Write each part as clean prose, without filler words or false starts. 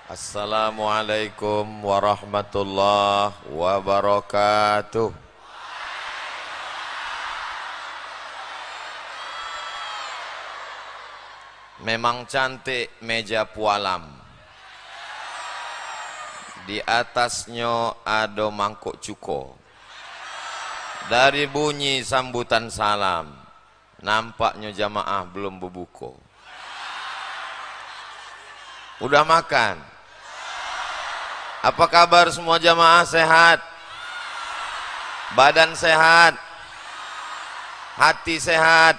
Assalamualaikum warahmatullahi wabarakatuh. Memang cantik meja pualam. Di atasnya ada mangkuk cuko. Dari bunyi sambutan salam, nampaknya jamaah belum berbuka. Udah makan? Apa kabar semua jamaah? Sehat? Badan sehat? Hati sehat?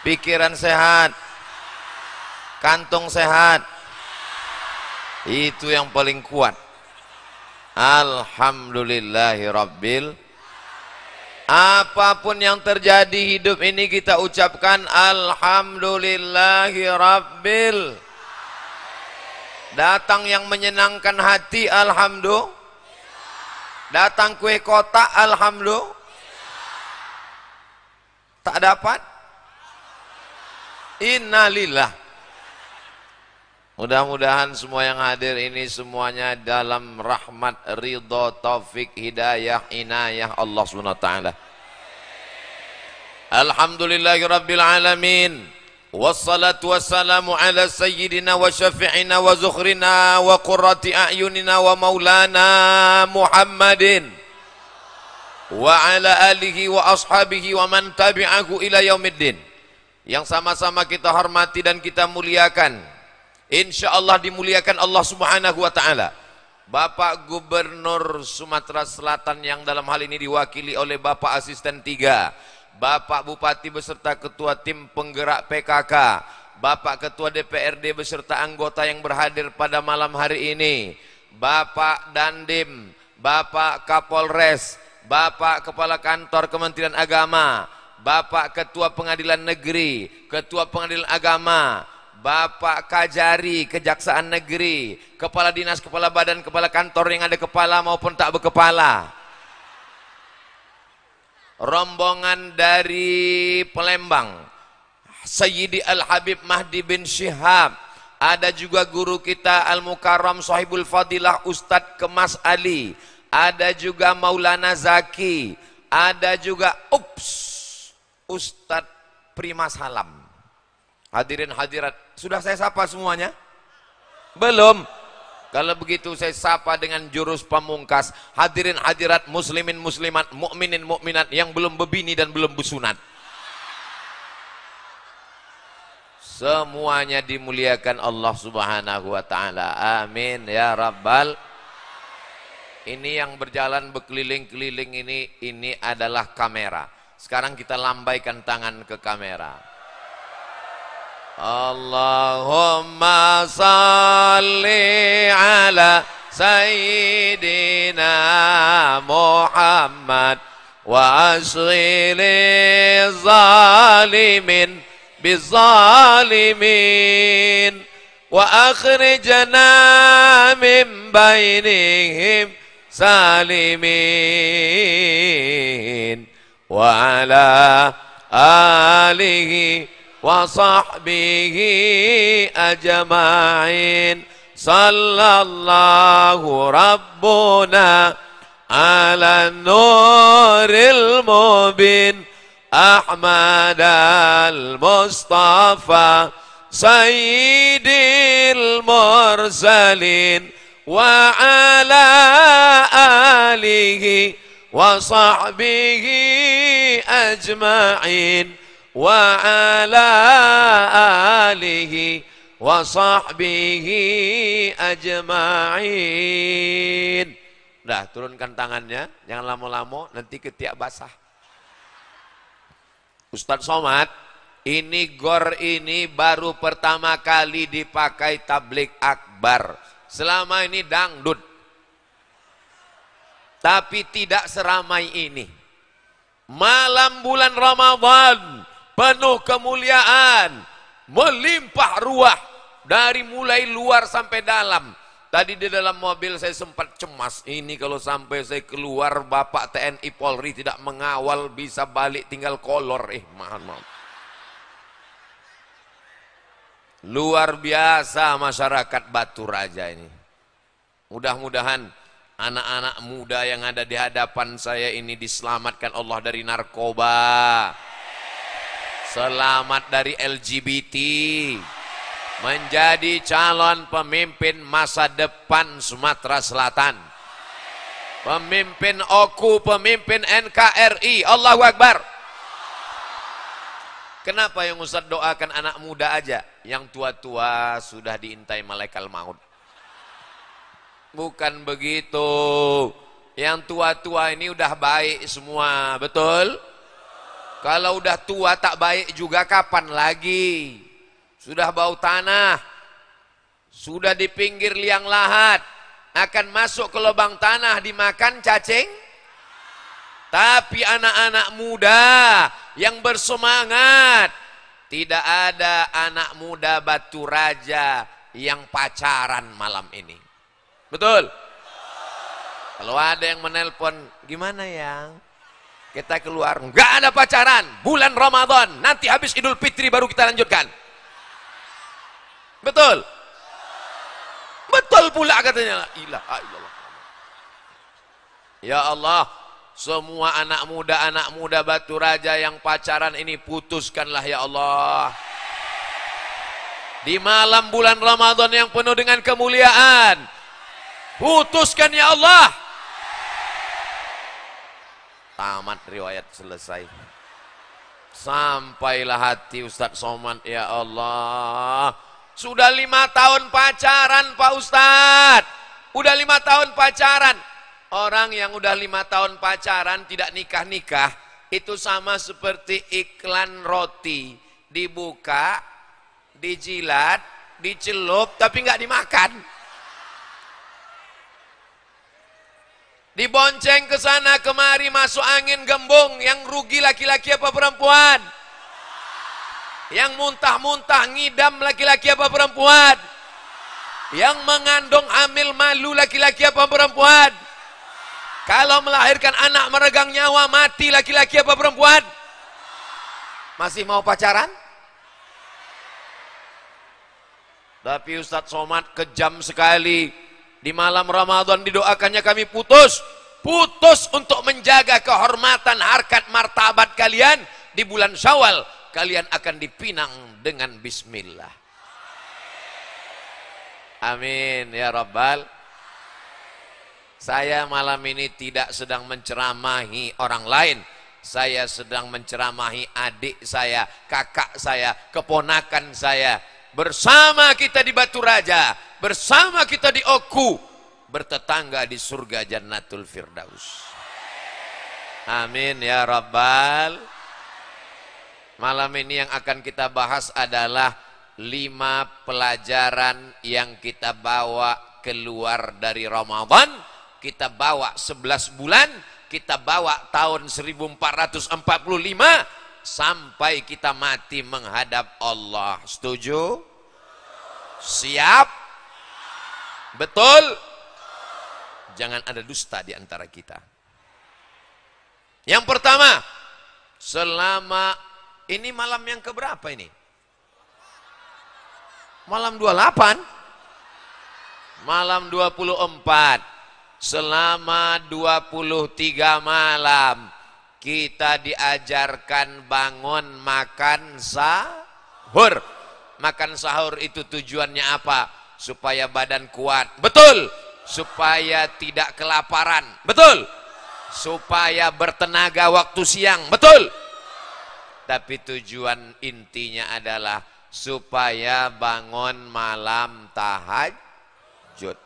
Pikiran sehat? Kantong sehat? Itu yang paling kuat. Alhamdulillahirabbil. Apapun yang terjadi hidup ini kita ucapkan alhamdulillahirabbil. Datang yang menyenangkan hati, alhamdulillah. Datang kue kotak, alhamdulillah. Tak dapat, innalillah. Mudah-mudahan semua yang hadir ini semuanya dalam rahmat, ridha, taufik, hidayah, inayah Allah SWT. Alhamdulillahirabbil alamin. Wassalatu wassalamu ala sayyidina wa syafi'ina wa zukhrina wa qurrati a'yunina wa maulana Muhammadin wa ala alihi wa ashabihi wa man tabi'ahu ila yaumiddin. Yang sama-sama kita hormati dan kita muliakan, insyaallah dimuliakan Allah Subhanahu wa taala, Bapak Gubernur Sumatera Selatan yang dalam hal ini diwakili oleh Bapak Asisten 3, Bapak Bupati beserta Ketua Tim Penggerak PKK, Bapak Ketua DPRD beserta anggota yang berhadir pada malam hari ini, Bapak Dandim, Bapak Kapolres, Bapak Kepala Kantor Kementerian Agama, Bapak Ketua Pengadilan Negeri, Ketua Pengadilan Agama, Bapak Kajari Kejaksaan Negeri, Kepala Dinas, Kepala Badan, Kepala Kantor yang ada kepala maupun tak berkepala, rombongan dari Palembang, Sayyidi Al-Habib Mahdi bin Syihab, ada juga guru kita Al-Mukarram Sahibul Fadilah Ustadz Kemas Ali, ada juga Maulana Zaki, ada juga Ustadz Prima Salam. Hadirin hadirat, sudah saya sapa semuanya? Belum? Kalau begitu saya sapa dengan jurus pamungkas. Hadirin hadirat, muslimin muslimat, mukminin mukminat yang belum berbini dan belum bersunat. Semuanya dimuliakan Allah Subhanahu wa taala. Amin ya rabbal. Ini yang berjalan berkeliling-keliling ini adalah kamera. Sekarang kita lambaikan tangan ke kamera. Allahumma salli ala Sayyidina Muhammad wa asghili zalimin bizalimin wa akhrijna min bainihim salimin wa ala alihi wa sahbihi ajma'in. Sallallahu rabbuna ala nuril mubin Ahmad al-Mustafa Sayyidil mursalin wa ala alihi wa sahbihi ajma'in wa ala alihi wa sahbihi ajma'in. Dah, turunkan tangannya, jangan lama-lama nanti ketiak basah. Ustadz Somad, ini gor ini baru pertama kali dipakai tablik akbar. Selama ini dangdut, tapi tidak seramai ini. Malam bulan Ramadan penuh kemuliaan, melimpah ruah dari mulai luar sampai dalam. Tadi di dalam mobil saya sempat cemas, ini kalau sampai saya keluar Bapak TNI Polri tidak mengawal, bisa balik tinggal kolor. Maaf. Luar biasa masyarakat Batu Raja ini. Mudah-mudahan anak-anak muda yang ada di hadapan saya ini diselamatkan Allah dari narkoba, selamat dari LGBT, menjadi calon pemimpin masa depan Sumatera Selatan, pemimpin OKU, pemimpin NKRI. Allahu Akbar. Kenapa yang Ustaz doakan anak muda aja? Yang tua-tua sudah diintai malaikat maut. Bukan begitu. Yang tua-tua ini udah baik semua, betul? Kalau udah tua tak baik juga kapan lagi? Sudah bau tanah, sudah di pinggir liang lahat, akan masuk ke lubang tanah dimakan cacing. Tapi anak-anak muda yang bersemangat, tidak ada anak muda Batu Raja yang pacaran malam ini. Betul? Kalau ada yang menelpon, gimana yang kita keluar? Enggak ada pacaran, bulan Ramadan, nanti habis Idul Fitri baru kita lanjutkan. Betul? Betul pula katanya. La ilaha illallah. Ya Allah, semua anak muda Batu Raja yang pacaran ini putuskanlah ya Allah. Di malam bulan Ramadan yang penuh dengan kemuliaan, putuskan ya Allah. Tamat riwayat selesai. Sampailah hati Ustadz Somad, ya Allah. Sudah 5 tahun pacaran Pak Ustadz. Udah 5 tahun pacaran. Orang yang udah 5 tahun pacaran tidak nikah-nikah, itu sama seperti iklan roti. Dibuka, dijilat, dicelup, tapi nggak dimakan. Dibonceng ke sana kemari, masuk angin gembung. Yang rugi laki-laki apa perempuan? Yang muntah-muntah ngidam laki-laki apa perempuan? Yang mengandung hamil malu laki-laki apa perempuan? Kalau melahirkan anak meregang nyawa mati laki-laki apa perempuan? Masih mau pacaran? Tapi Ustadz Somad kejam sekali. Di malam Ramadan didoakannya kami putus untuk menjaga kehormatan harkat martabat kalian. Di bulan Syawal kalian akan dipinang dengan bismillah. Amin ya Rabbal. Saya malam ini tidak sedang menceramahi orang lain. Saya sedang menceramahi adik saya, kakak saya, keponakan saya. Bersama kita di Batu Raja, bersama kita di Oku, bertetangga di surga Jannatul Firdaus. Amin ya Rabbal. Malam ini yang akan kita bahas adalah 5 pelajaran yang kita bawa keluar dari Ramadan. Kita bawa 11 bulan, kita bawa tahun 1445 sampai kita mati menghadap Allah. Setuju? Siap? Betul? Jangan ada dusta di antara kita. Yang pertama, selama ini malam yang keberapa ini? Malam 28? Malam 24. Selama 23 malam kita diajarkan bangun makan sahur. Makan sahur itu tujuannya apa? Supaya badan kuat. Betul. Supaya tidak kelaparan. Betul. Supaya bertenaga waktu siang. Betul. Tapi tujuan intinya adalah supaya bangun malam tahajud.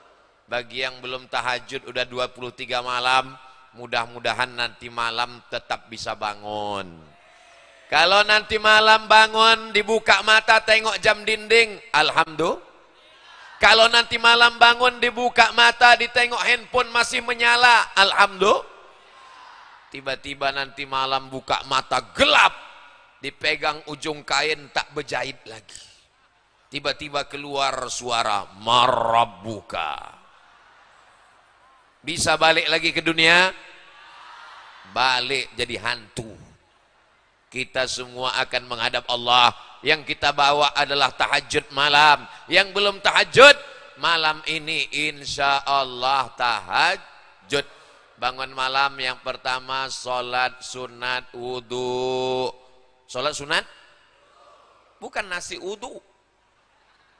Bagi yang belum tahajud udah 23 malam, mudah-mudahan nanti malam tetap bisa bangun. Kalau nanti malam bangun, dibuka mata tengok jam dinding, alhamdulillah. Kalau nanti malam bangun, dibuka mata ditengok handphone masih menyala, alhamdulillah. Tiba-tiba nanti malam buka mata gelap, dipegang ujung kain tak berjahit lagi. Tiba-tiba keluar suara marabbuka. Bisa balik lagi ke dunia? Balik jadi hantu. Kita semua akan menghadap Allah. Yang kita bawa adalah tahajud malam. Yang belum tahajud, malam ini insya Allah tahajud. Bangun malam yang pertama sholat sunat wudhu. Sholat sunat? Bukan nasi wudhu.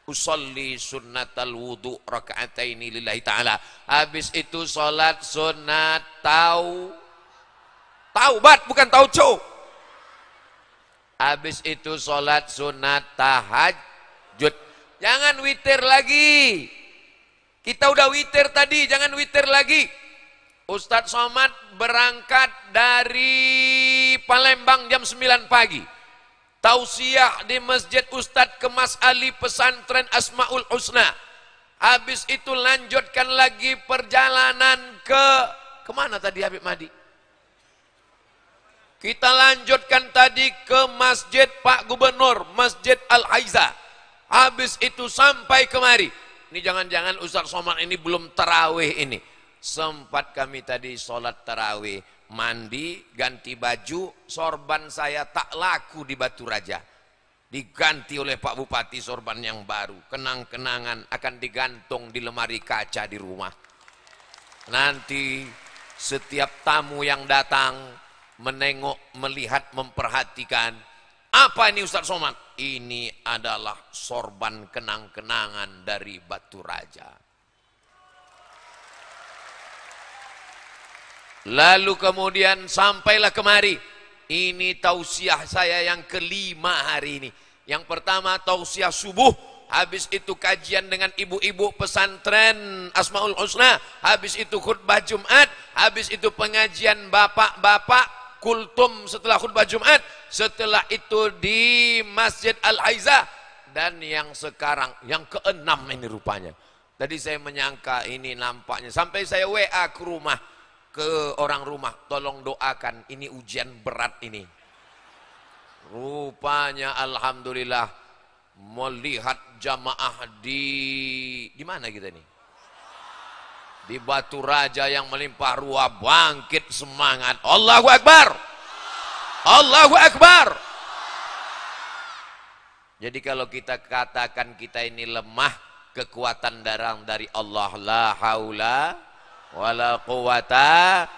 Usolli sunnatal wudu raka'ataini lillahi ta'ala. Habis itu sholat sunat taubat, bukan tauco. Habis itu sholat sunat tahajud. Jangan witir lagi. Kita udah witir tadi, jangan witir lagi. Ustadz Somad berangkat dari Palembang jam 9 pagi. Tausiah di Masjid Ustadz Kemas Ali Pesantren Asmaul Husna. Habis itu lanjutkan lagi perjalanan kemana tadi Habib Mahdi? Kita lanjutkan tadi ke Masjid Pak Gubernur, Masjid Al-Haiza. Habis itu sampai kemari. Ini jangan-jangan Ustadz Somad ini belum tarawih ini. Sempat kami tadi sholat tarawih. Mandi, ganti baju, sorban saya tak laku di Batu Raja. Diganti oleh Pak Bupati sorban yang baru. Kenang-kenangan akan digantung di lemari kaca di rumah. Nanti setiap tamu yang datang menengok, melihat, memperhatikan. Apa ini Ustadz Somad? Ini adalah sorban kenang-kenangan dari Batu Raja. Lalu kemudian sampailah kemari. Ini tausiah saya yang kelima hari ini. Yang pertama tausiah subuh. Habis itu kajian dengan ibu-ibu pesantren Asmaul Husna. Habis itu khutbah Jumat. Habis itu pengajian bapak-bapak kultum setelah khutbah Jumat. Setelah itu di Masjid Al-Haiza. Dan yang sekarang, yang keenam ini rupanya. Tadi saya menyangka ini nampaknya. Sampai saya WA ke rumah. ke orang rumah, tolong doakan, ini ujian berat ini. Rupanya alhamdulillah melihat jamaah di mana kita nih? Di Batu Raja yang melimpah ruah, bangkit semangat. Allahu Akbar. Allahu Akbar. Jadi kalau kita katakan kita ini lemah, kekuatan datang dari Allah. La haula wala quwata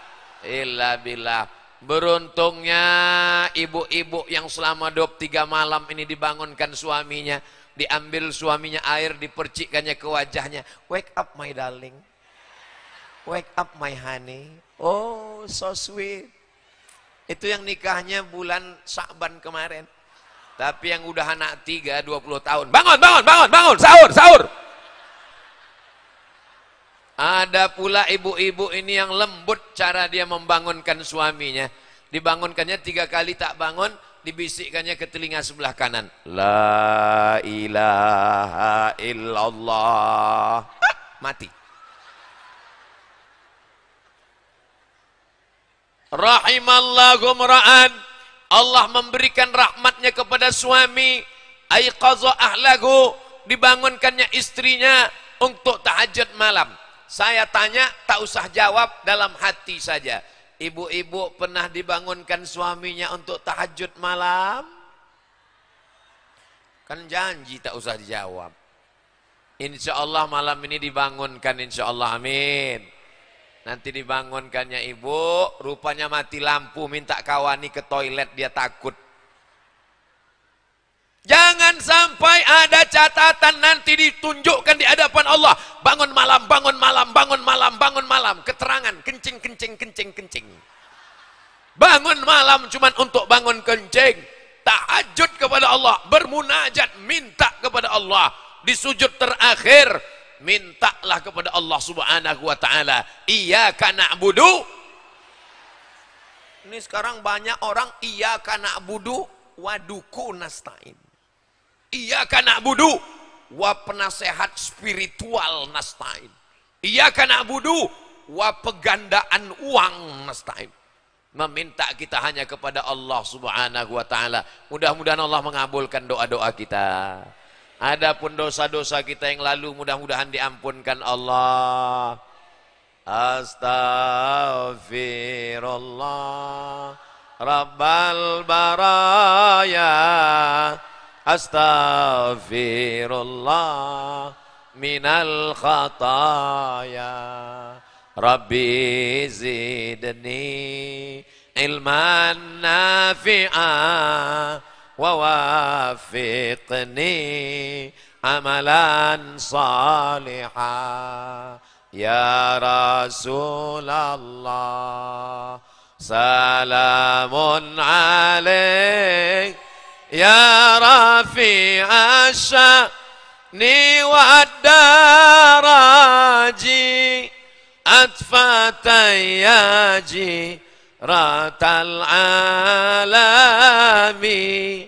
illa billah. Beruntungnya ibu-ibu yang selama 23 malam ini dibangunkan suaminya, diambil suaminya air, dipercikkannya ke wajahnya. Wake up my darling, wake up my honey. Oh so sweet. Itu yang nikahnya bulan Sya'ban kemarin. Tapi yang udah anak 3, 20 tahun, bangun, bangun, bangun, bangun, sahur, sahur. Ada pula ibu-ibu ini yang lembut cara dia membangunkan suaminya. Dibangunkannya 3 kali tak bangun, dibisikkannya ke telinga sebelah kanan. La ilaha illallah. Mati. Rahimallahu mra'an. Allah memberikan rahmatnya kepada suami. Aiqadha ahlahu. Dibangunkannya istrinya untuk tahajud malam. Saya tanya, tak usah jawab, dalam hati saja. Ibu-ibu pernah dibangunkan suaminya untuk tahajud malam? Kan janji tak usah dijawab. Insya Allah malam ini dibangunkan, insya Allah, amin. Nanti dibangunkannya ibu, rupanya mati lampu, minta kawani ke toilet, dia takut. Jangan sampai ada catatan nanti ditunjukkan di hadapan Allah. Bangun malam, bangun malam, bangun malam, bangun malam. Keterangan, kencing, kencing, kencing, kencing. Bangun malam cuman untuk bangun kencing. Tahajud kepada Allah. Bermunajat, minta kepada Allah. Di sujud terakhir, mintalah kepada Allah subhanahu wa ta'ala. Iyyaka na'budu. Ini sekarang banyak orang iyyaka na'budu wa duku nasta'in. Iyyaka na'budu wa penasehat spiritual nasta'in. Iyyaka na'budu wa pegandaan uang nasta'in. Meminta kita hanya kepada Allah subhanahu wa ta'ala. Mudah-mudahan Allah mengabulkan doa-doa kita. Adapun dosa-dosa kita yang lalu mudah-mudahan diampunkan Allah. Astaghfirullah Rabbal baraya. Astaghfirullah minal khataya. Rabbi zidni ilman nafi'a wa wafiqni amalan salihah. Ya Rasulullah salamun alaik ya rafi'a sya'ni wa daraji atfatayyaji ratal alami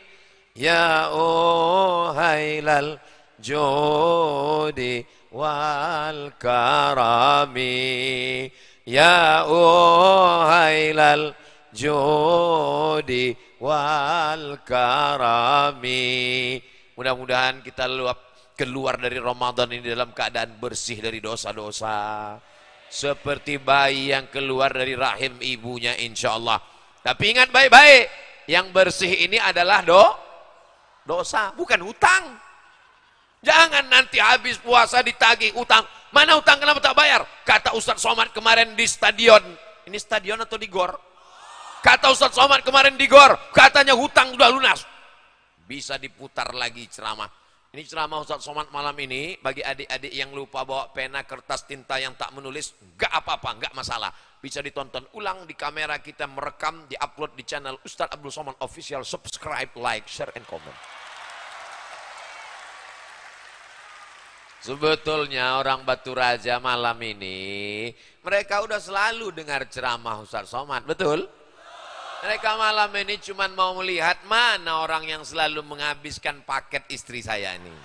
ya uhailal judi wal karami ya uhailal judi wal karami. Mudah-mudahan kita keluar dari Ramadan ini dalam keadaan bersih dari dosa-dosa, seperti bayi yang keluar dari rahim ibunya, insya Allah. Tapi ingat baik-baik, yang bersih ini adalah dosa, bukan hutang. Jangan nanti habis puasa ditagih utang. Mana utang, kenapa tak bayar? Kata Ustadz Somad kemarin di stadion. Ini stadion atau di gor? Kata Ustadz Somad kemarin di gor, katanya hutang sudah lunas. Bisa diputar lagi ceramah. Ini ceramah Ustadz Somad malam ini, bagi adik-adik yang lupa bawa pena, kertas, tinta yang tak menulis, gak apa-apa, gak masalah. Bisa ditonton ulang di kamera kita, merekam, diupload di channel Ustadz Abdul Somad Official. Subscribe, like, share, and comment. Sebetulnya orang Batu Raja malam ini, mereka udah selalu dengar ceramah Ustadz Somad, betul? Mereka malam ini cuma mau melihat mana orang yang selalu menghabiskan paket istri saya ini.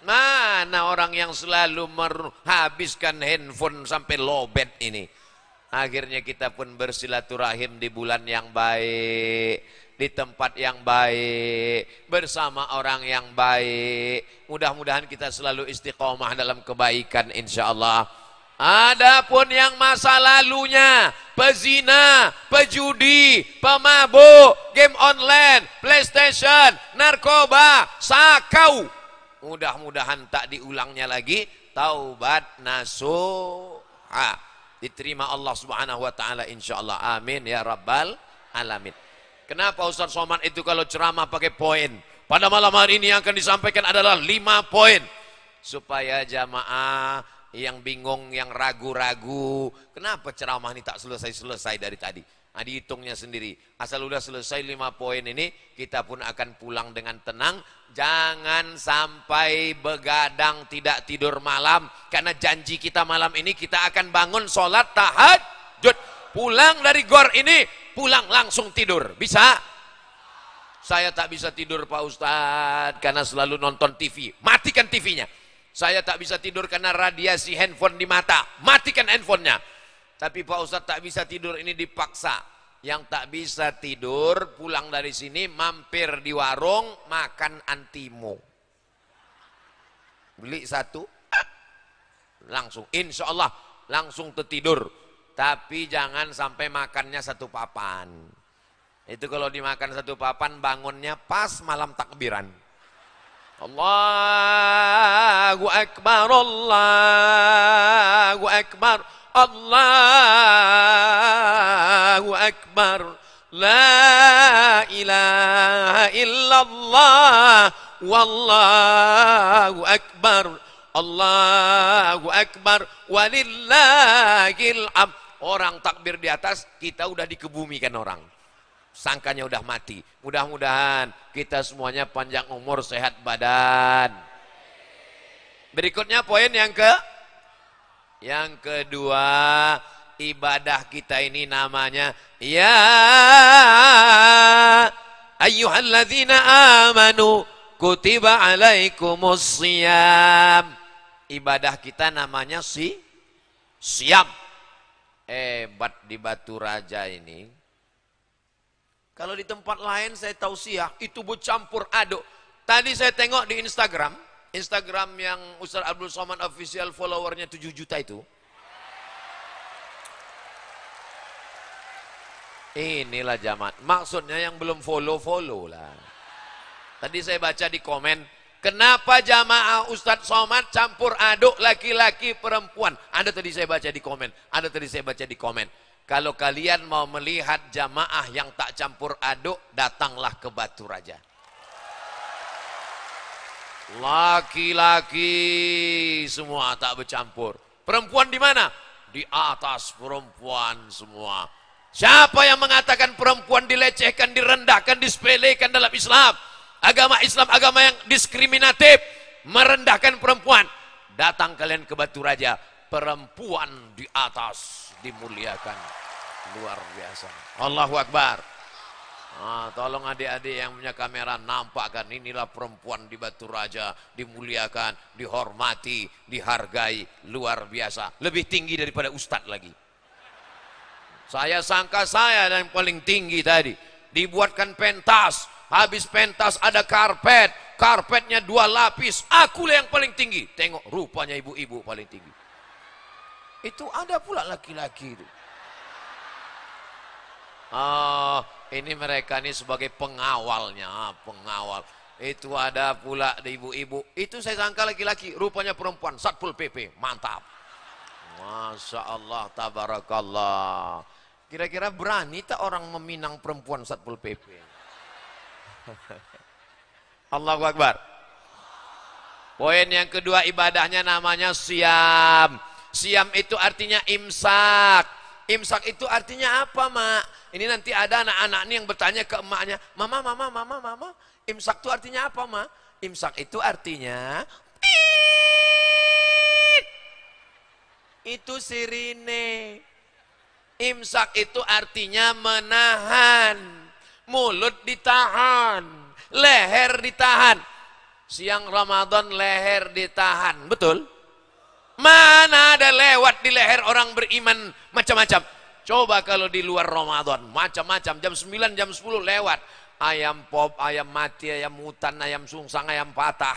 Mana orang yang selalu menghabiskan handphone sampai lowbat ini. Akhirnya kita pun bersilaturahim di bulan yang baik, di tempat yang baik, bersama orang yang baik. Mudah-mudahan kita selalu istiqomah dalam kebaikan insyaallah. Adapun yang masa lalunya, pezina, pejudi, pemabuk, game online, PlayStation, narkoba, sakau, mudah-mudahan tak diulangnya lagi. Taubat nasuha, diterima Allah Subhanahu wa taala insyaallah. Amin ya rabbal alamin. Kenapa Ustaz Somad itu kalau ceramah pakai poin? Pada malam hari ini yang akan disampaikan adalah 5 poin supaya jamaah yang bingung, yang ragu-ragu, kenapa ceramah ini tak selesai-selesai dari tadi. Nah, dihitungnya sendiri. Asal udah selesai 5 poin ini, kita pun akan pulang dengan tenang. Jangan sampai begadang tidak tidur malam. Karena janji kita malam ini kita akan bangun sholat tahajud. Pulang dari gor ini, pulang langsung tidur. Bisa? Saya tak bisa tidur Pak Ustadz karena selalu nonton TV. Matikan TV-nya. Saya tak bisa tidur karena radiasi handphone di mata. Matikan handphonenya. Tapi Pak Ustadz tak bisa tidur ini dipaksa. Yang tak bisa tidur pulang dari sini mampir di warung makan antimo. Beli 1 langsung insya Allah langsung tertidur. Tapi jangan sampai makannya 1 papan. Itu kalau dimakan 1 papan bangunnya pas malam takbiran. Allahu Akbar, Allahu Akbar, Allahu Akbar, la ilaha illallah, wallahu Akbar, Allahu Akbar, walillahil hamd. Orang takbir di atas, kita udah dikebumikan orang. Sangkanya udah mati. Mudah-mudahan kita semuanya panjang umur, sehat badan. Berikutnya poin yang kedua, ibadah kita ini namanya ya ayyuhalladzina amanu kutiba alaikumusiyam. Ibadah kita namanya siam. Hebat di Batu Raja ini. Kalau di tempat lain saya tausiah itu bercampur aduk. Tadi saya tengok di Instagram yang Ustaz Abdul Somad official followernya 7 juta itu. Inilah jamaah. Maksudnya yang belum follow lah. Tadi saya baca di komen, kenapa jamaah Ustaz Somad campur aduk laki-laki perempuan? Ada tadi saya baca di komen. Kalau kalian mau melihat jamaah yang tak campur aduk, datanglah ke Batu Raja. Laki-laki semua tak bercampur. Perempuan di mana? Di atas perempuan semua. Siapa yang mengatakan perempuan dilecehkan, direndahkan, disepelekan dalam Islam? Agama Islam agama yang diskriminatif, merendahkan perempuan. Datang kalian ke Batu Raja, perempuan di atas dimuliakan. Luar biasa. Allahu Akbar. Tolong adik-adik yang punya kamera nampakkan, inilah perempuan di Batu Raja, dimuliakan, dihormati, dihargai, luar biasa. Lebih tinggi daripada ustadz lagi. Saya sangka saya yang paling tinggi tadi. Dibuatkan pentas, habis pentas ada karpet, karpetnya 2 lapis, akulah yang paling tinggi. Tengok rupanya ibu-ibu paling tinggi. Itu ada pula laki-laki itu. Ini mereka nih sebagai pengawalnya, pengawal. Itu ada pula ibu-ibu. Itu saya sangka laki-laki, rupanya perempuan. Satpol PP, mantap. Masya Allah, tabarakallah. Kira-kira berani tak orang meminang perempuan Satpol PP? Allahu Akbar. Poin yang kedua, ibadahnya namanya siam. Siam itu artinya imsak. Imsak itu artinya apa, Mak? Ini nanti ada anak-anak nih yang bertanya ke emaknya, Mama. Imsak itu artinya apa, Mak? Imsak itu artinya itu sirine. Imsak itu artinya menahan. Mulut ditahan, leher ditahan. Siang Ramadan leher ditahan, betul? Mana ada lewat di leher orang beriman macam-macam. Coba kalau di luar Ramadan, macam-macam, jam 9, jam 10 lewat. Ayam pop, ayam mati, ayam hutan, ayam sungsang, ayam patah.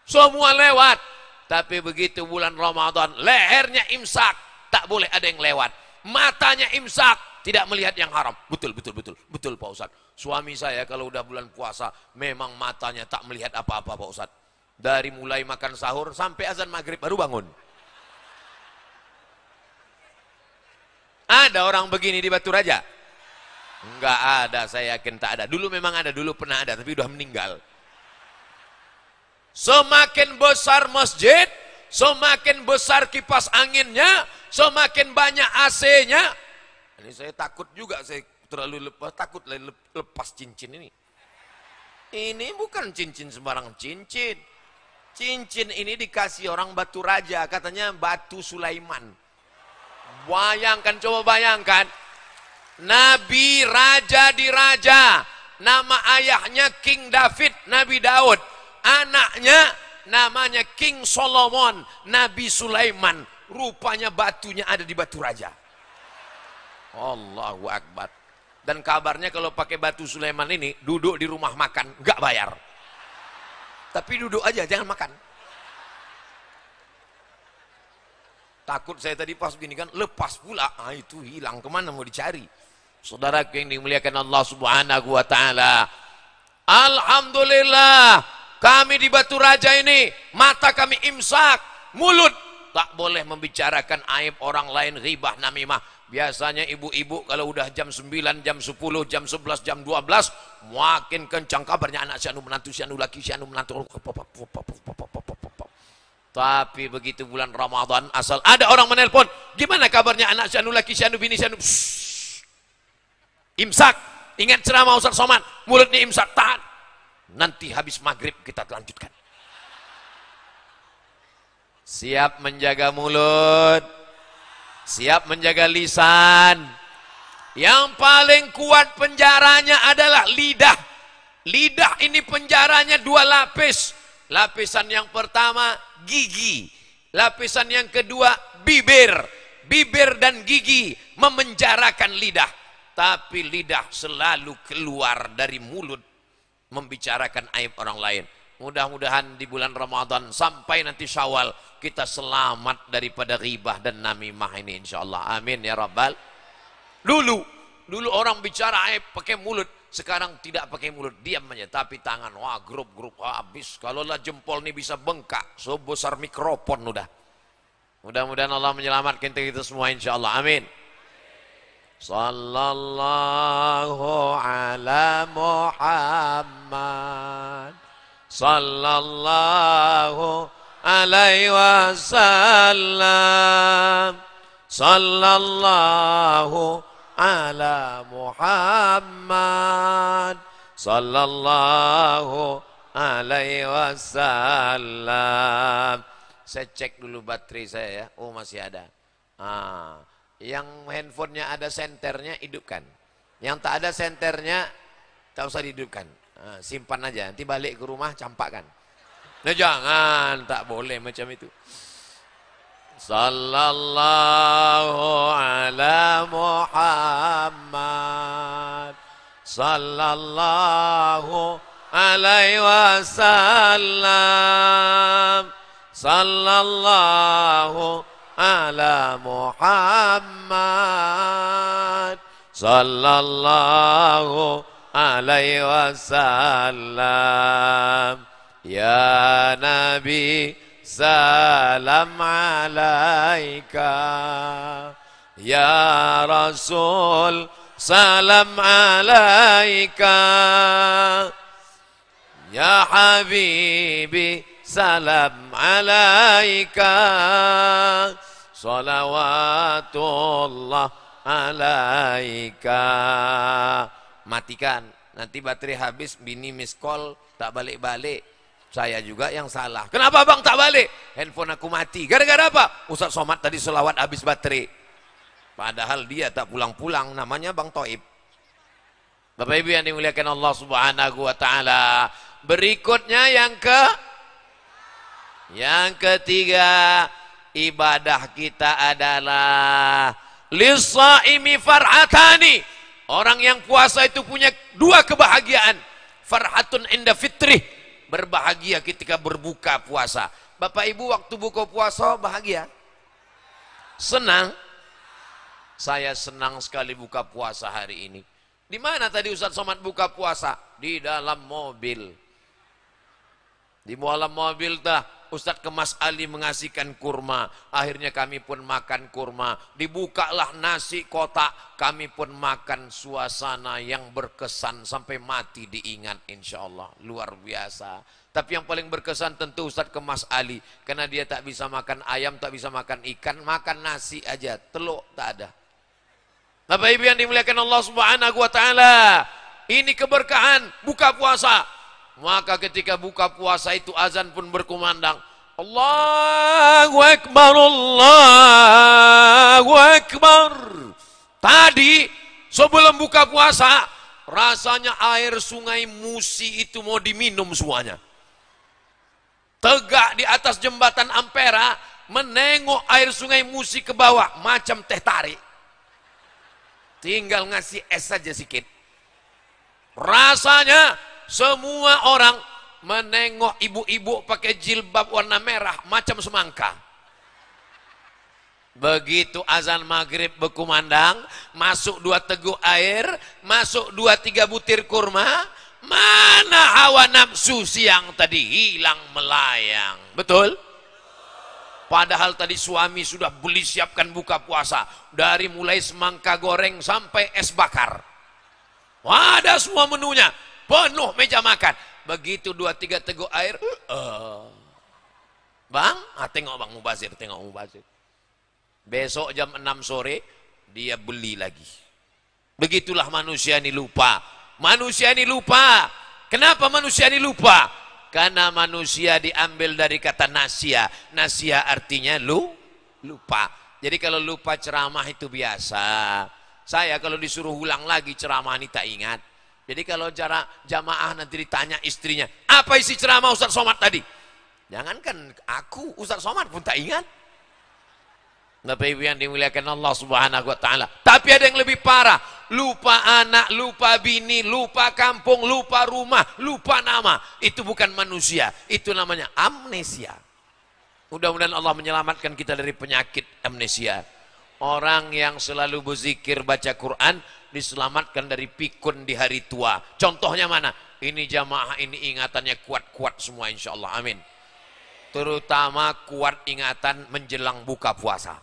Semua lewat. Tapi begitu bulan Ramadan, lehernya imsak, tak boleh ada yang lewat. Matanya imsak, tidak melihat yang haram. Betul Pak Ustadz. Suami saya kalau udah bulan puasa, memang matanya tak melihat apa-apa Pak Ustadz. Dari mulai makan sahur sampai azan maghrib baru bangun. Ada orang begini di Batu Raja? Enggak ada, saya yakin tak ada. Dulu memang ada, dulu pernah ada, tapi udah meninggal. Semakin besar masjid, semakin besar kipas anginnya, semakin banyak AC-nya. Ini saya takut juga, saya terlalu takut lepas cincin ini. Ini bukan cincin sembarang cincin. Cincin ini dikasih orang Batu Raja, katanya batu Sulaiman. Bayangkan, coba bayangkan. Nabi raja di raja. Nama ayahnya King David, Nabi Daud. Anaknya namanya King Solomon, Nabi Sulaiman. Rupanya batunya ada di Batu Raja. Allahu Akbar. Dan kabarnya kalau pakai batu Sulaiman ini, duduk di rumah makan, nggak bayar. Tapi duduk aja, jangan makan. Takut saya tadi pas gini kan, lepas pula. Ah, itu hilang, kemana mau dicari? Saudara yang dimuliakan Allah Subhanahu wa Ta'ala. Alhamdulillah, kami di Batu Raja ini, mata kami imsak, mulut tak boleh membicarakan aib orang lain, ghibah, namimah. Biasanya ibu-ibu kalau udah jam 9, jam 10, jam 11, jam 12, makin kencang kabarnya anak si anu menantu, si anu laki, si anu menantu. Tapi begitu bulan Ramadan, asal ada orang menelpon, gimana kabarnya anak si anu laki, si anu bini, si anu. Imsak. Ingat ceramah Ustaz Somad, mulutnya imsak, tahan. Nanti habis maghrib kita lanjutkan. Siap menjaga mulut, siap menjaga lisan. Yang paling kuat penjaranya adalah lidah. Lidah ini penjaranya 2 lapis. Lapisan yang pertama gigi, lapisan yang kedua bibir. Bibir dan gigi memenjarakan lidah. Tapi lidah selalu keluar dari mulut membicarakan aib orang lain. Mudah-mudahan di bulan Ramadan sampai nanti Syawal kita selamat daripada ghibah dan namimah ini insyaallah. Amin ya rabbal. Dulu orang bicara aib pakai mulut, sekarang tidak pakai mulut, diam aja, tapi tangan, wah grup habis. Kalau lah jempol ini bisa bengkak sebesar mikrofon udah. Mudah-mudahan Allah menyelamatkan kita semua insyaallah. Amin. Sallallahu ala Muhammad, sallallahu alaihi wasallam, sallallahu ala Muhammad, sallallahu alaihi wasallam. Saya cek dulu baterai saya ya. Oh masih ada. Yang handphonenya ada senternya hidupkan. Yang tak ada senternya tak usah dihidupkan. Simpan aja. Nanti balik ke rumah campakkan. Nah jangan, tak boleh macam itu. Sallallahu ala Muhammad, sallallahu alaihi wasallam, sallallahu ala Muhammad, sallallahu alaihi wasallam. Ya Nabi salam alaika, ya Rasul salam alaika, ya Habibi salam alaika, salawatullah alaika. Matikan, nanti baterai habis, bini miss call tak balik-balik. Saya juga yang salah. Kenapa bang tak balik? Handphone aku mati. Gara-gara apa? Ustaz Somad tadi selawat habis baterai. Padahal dia tak pulang-pulang. Namanya Bang Toib. Bapak Ibu yang dimuliakan Allah Subhanahu wa Ta'ala. Berikutnya yang ketiga, ibadah kita adalah Lis-shaimi farhatani. Orang yang puasa itu punya dua kebahagiaan. Farhatun inda fitrih, berbahagia ketika berbuka puasa. Bapak Ibu waktu buka puasa bahagia? Senang? Saya senang sekali buka puasa hari ini. Di mana tadi Ustaz Somad buka puasa? Di dalam mobil. Di dalam mobil dah Ustaz Kemas Ali mengasihkan kurma. Akhirnya kami pun makan kurma. Dibukalah nasi kotak. Kami pun makan, suasana yang berkesan sampai mati diingat insya Allah. Luar biasa. Tapi yang paling berkesan tentu Ustaz Kemas Ali. Karena dia tak bisa makan ayam, tak bisa makan ikan. Makan nasi aja. Telur tak ada. Bapak Ibu yang dimuliakan Allah Subhanahu wa Ta'ala. Ini keberkahan buka puasa. Maka ketika buka puasa itu azan pun berkumandang. Allahu Akbar, Allahu Akbar. Tadi sebelum buka puasa, rasanya air sungai Musi itu mau diminum semuanya. Tegak di atas jembatan Ampera, menengok air sungai Musi ke bawah, macam teh tarik. Tinggal ngasih es saja sedikit. Rasanya semua orang menengok ibu-ibu pakai jilbab warna merah macam semangka. Begitu azan maghrib berkumandang, masuk 2 teguk air, masuk 2-3 butir kurma, mana hawa nafsu siang tadi hilang melayang. Betul? Padahal tadi suami sudah beli siapkan buka puasa. Dari mulai semangka goreng sampai es bakar. Ada semua menunya. Penuh meja makan. Begitu 2-3 teguk air. Bang, tengok Bang Mubazir, tengok Mubazir. Besok jam 6 sore, dia beli lagi. Begitulah manusia ini lupa. Manusia ini lupa. Kenapa manusia ini lupa? Karena manusia diambil dari kata nasia. Nasia artinya lupa. Jadi kalau lupa ceramah itu biasa. Saya kalau disuruh ulang lagi ceramah ini tak ingat. Jadi kalau jamaah nanti ditanya istrinya, apa isi ceramah Ustaz Somad tadi? Jangankan aku, Ustaz Somad pun tak ingat. Bapak Ibu yang dimuliakan Allah Subhanahu wa Ta'ala. Tapi ada yang lebih parah. Lupa anak, lupa bini, lupa kampung, lupa rumah, lupa nama. Itu bukan manusia. Itu namanya amnesia. Mudah-mudahan Allah menyelamatkan kita dari penyakit amnesia. Orang yang selalu berzikir baca Quran diselamatkan dari pikun di hari tua. Contohnya mana? Ini jamaah ini ingatannya kuat-kuat semua insya Allah. Amin. Terutama kuat ingatan menjelang buka puasa.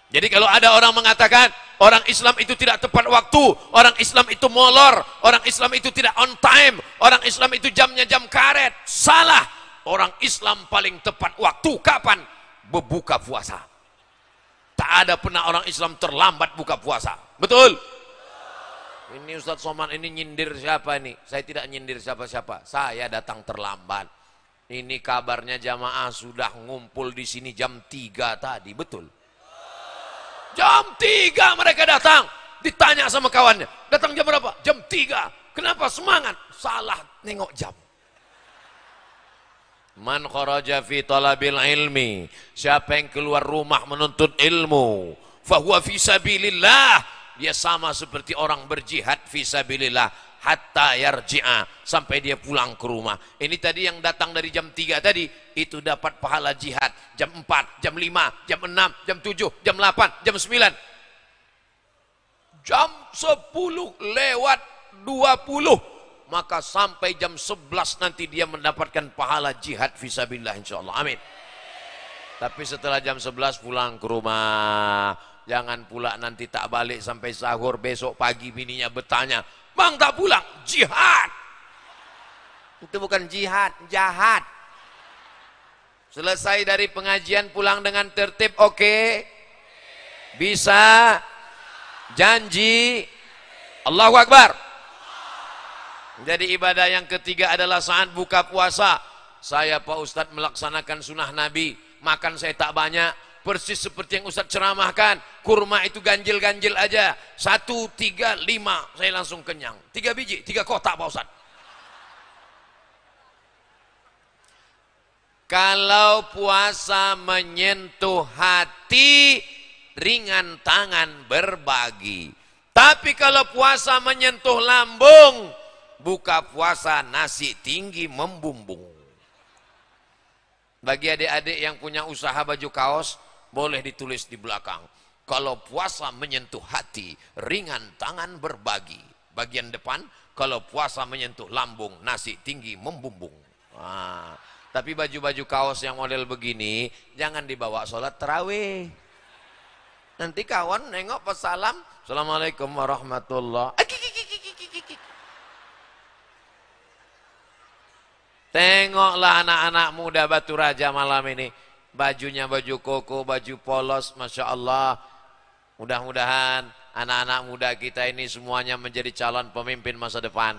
Jadi kalau ada orang mengatakan orang Islam itu tidak tepat waktu, orang Islam itu molor, orang Islam itu tidak on time, orang Islam itu jamnya jam karet, salah. Orang Islam paling tepat waktu kapan? Berbuka puasa. Tak ada pernah orang Islam terlambat buka puasa. Betul? Ini Ustaz Somad ini nyindir siapa ini? Saya tidak nyindir siapa-siapa. Saya datang terlambat. Ini kabarnya jamaah sudah ngumpul di sini jam 3 tadi. Betul? Jam 3 mereka datang. Ditanya sama kawannya. Datang jam berapa? Jam 3. Kenapa semangat? Salah nengok jam. Man kharaja fi talabil ilmi, siapa yang keluar rumah menuntut ilmu, fahuwa fi sabilillah, dia sama seperti orang berjihad fi sabilillah hatta yarji'a, sampai dia pulang ke rumah. Ini tadi yang datang dari jam 3 tadi itu dapat pahala jihad jam 4, jam 5, jam 6, jam 7, jam 8, jam 9. Jam 10 lewat 20 maka sampai jam 11 nanti dia mendapatkan pahala jihad fisabilillah insyaallah. Amin. Tapi setelah jam 11 pulang ke rumah. Jangan pula nanti tak balik sampai sahur, besok pagi bininya bertanya, "Bang tak pulang?" Jihad. Itu bukan jihad, jahat. Selesai dari pengajian pulang dengan tertib, oke? Bisa? Janji? Allahu Akbar. Jadi ibadah yang ketiga adalah saat buka puasa. Saya Pak Ustadz melaksanakan sunnah Nabi. Makan saya tak banyak. Persis seperti yang Ustadz ceramahkan. Kurma itu ganjil-ganjil aja. 1, 3, 5. Saya langsung kenyang. 3 biji, 3 kotak Pak Ustadz. Kalau puasa menyentuh hati, ringan tangan berbagi. Tapi kalau puasa menyentuh lambung, buka puasa nasi tinggi membumbung. Bagi adik-adik yang punya usaha baju kaos, boleh ditulis di belakang. Kalau puasa menyentuh hati, ringan tangan berbagi. Bagian depan, kalau puasa menyentuh lambung, nasi tinggi membumbung. Nah, tapi baju-baju kaos yang model begini, jangan dibawa sholat tarawih. Nanti kawan nengok pas salam, Assalamualaikum warahmatullahi wabarakatuh. Tengoklah anak-anak muda Batu Raja malam ini. Bajunya baju koko, baju polos, Masya Allah. Mudah-mudahan anak-anak muda kita ini semuanya menjadi calon pemimpin masa depan.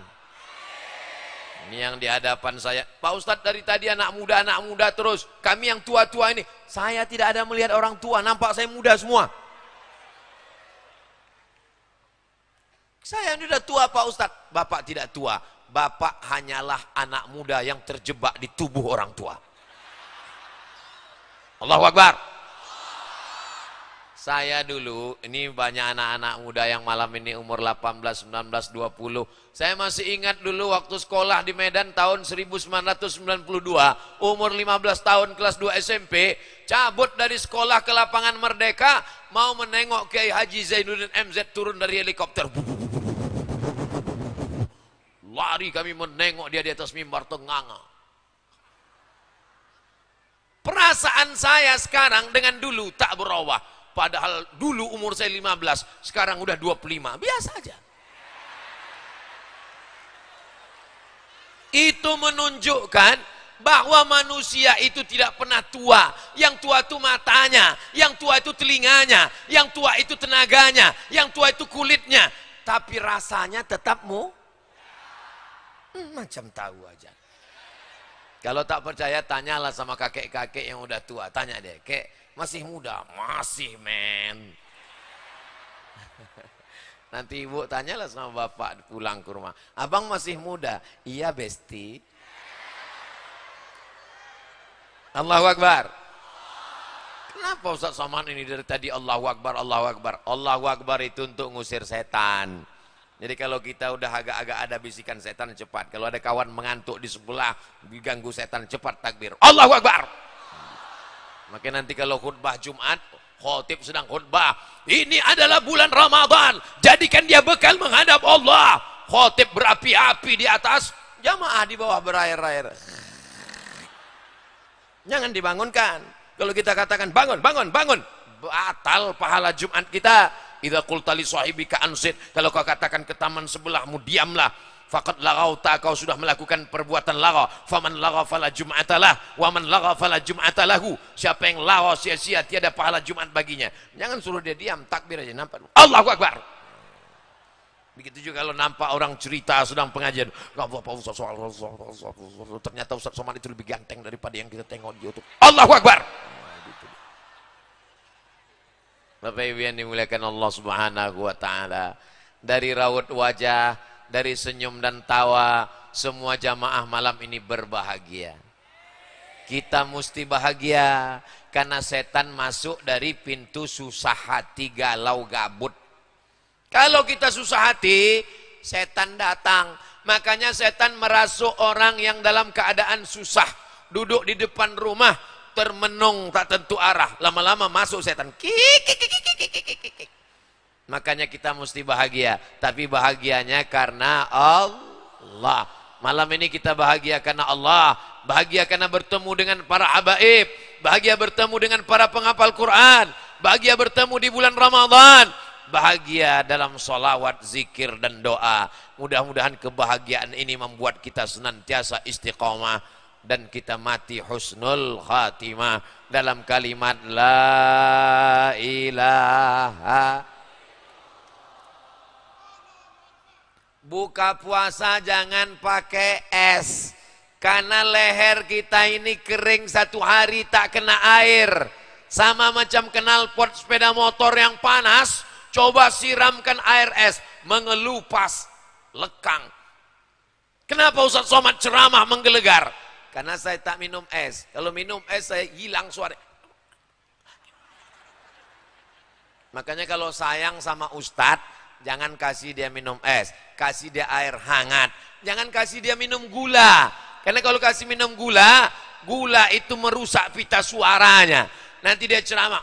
Ini yang di hadapan saya. Pak Ustadz dari tadi anak muda terus. Kami yang tua-tua ini. Saya tidak ada melihat orang tua, nampak saya muda semua. Saya ini udah tua Pak Ustadz. Bapak tidak tua. Bapak hanyalah anak muda yang terjebak di tubuh orang tua. Allahu Akbar. Saya dulu, ini banyak anak-anak muda yang malam ini umur 18, 19, 20. Saya masih ingat dulu waktu sekolah di Medan tahun 1992. Umur 15 tahun kelas 2 SMP. Cabut dari sekolah ke lapangan Merdeka. Mau menengok Kiai Haji Zainuddin MZ turun dari helikopter. Lari kami menengok dia di atas mimbar tenganga. Perasaan saya sekarang dengan dulu tak berubah. Padahal dulu umur saya 15, sekarang udah 25. Biasa aja. Itu menunjukkan bahwa manusia itu tidak pernah tua. Yang tua itu matanya, yang tua itu telinganya, yang tua itu tenaganya, yang tua itu kulitnya. Tapi rasanya tetap macam tahu aja. Kalau tak percaya tanyalah sama kakek-kakek yang udah tua. Tanya deh, kek masih muda? Masih men. Nanti ibu tanyalah sama bapak pulang ke rumah. Abang masih muda? Iya besti. Allahu Akbar. Kenapa Ustaz Somad ini dari tadi Allahu Akbar, Allahu Akbar? Allahu Akbar itu untuk ngusir setan. Jadi kalau kita udah agak-agak ada bisikan setan, cepat. Kalau ada kawan mengantuk di sebelah, diganggu setan, cepat takbir. Allahu Akbar. Maka nanti kalau khutbah Jumat, khotib sedang khutbah. Ini adalah bulan Ramadan. Jadikan dia bekal menghadap Allah. Khotib berapi-api di atas, jamaah di bawah berair-air. Jangan dibangunkan. Kalau kita katakan bangun, bangun, bangun, batal pahala Jumat kita. Idza qulta li sahibika ansit, kalau kau katakan ke taman sebelahmu diamlah, faqad laghauta, kau sudah melakukan perbuatan lagha. Faman lagha fala jum'atalah wa man lagha fala jum'atalahu. Siapa yang lagha sia-sia, tiada pahala Jumat baginya. Jangan suruh dia diam, takbir aja, nampak. Allahu Akbar. Begitu juga kalau nampak orang cerita sedang pengajian, ternyata Ustaz Somad itu lebih ganteng daripada yang kita tengok di YouTube. Allahu Akbar. Bapak Ibu yang dimuliakan Allah Subhanahu wa Ta'ala, dari raut wajah, dari senyum dan tawa, semua jamaah malam ini berbahagia. Kita mesti bahagia karena setan masuk dari pintu susah hati, galau, gabut. Kalau kita susah hati, setan datang. Makanya setan merasuk orang yang dalam keadaan susah, duduk di depan rumah termenung tak tentu arah, lama-lama masuk setan. Makanya kita mesti bahagia, tapi bahagianya karena Allah. Malam ini kita bahagia karena Allah, bahagia karena bertemu dengan para habaib, bahagia bertemu dengan para penghafal Quran, bahagia bertemu di bulan Ramadan, bahagia dalam salawat, zikir dan doa. Mudah-mudahan kebahagiaan ini membuat kita senantiasa istiqamah dan kita mati husnul khatimah dalam kalimat la ilaha. Buka puasa jangan pakai es, karena leher kita ini kering satu hari tak kena air, sama macam knalpot sepeda motor yang panas. Coba siramkan air es, mengelupas, lekang. Kenapa Ustaz Somad ceramah menggelegar? Karena saya tak minum es. Kalau minum es saya hilang suara. Makanya kalau sayang sama ustadz, jangan kasih dia minum es, kasih dia air hangat. Jangan kasih dia minum gula. Karena kalau kasih minum gula, gula itu merusak pita suaranya. Nanti dia ceramah,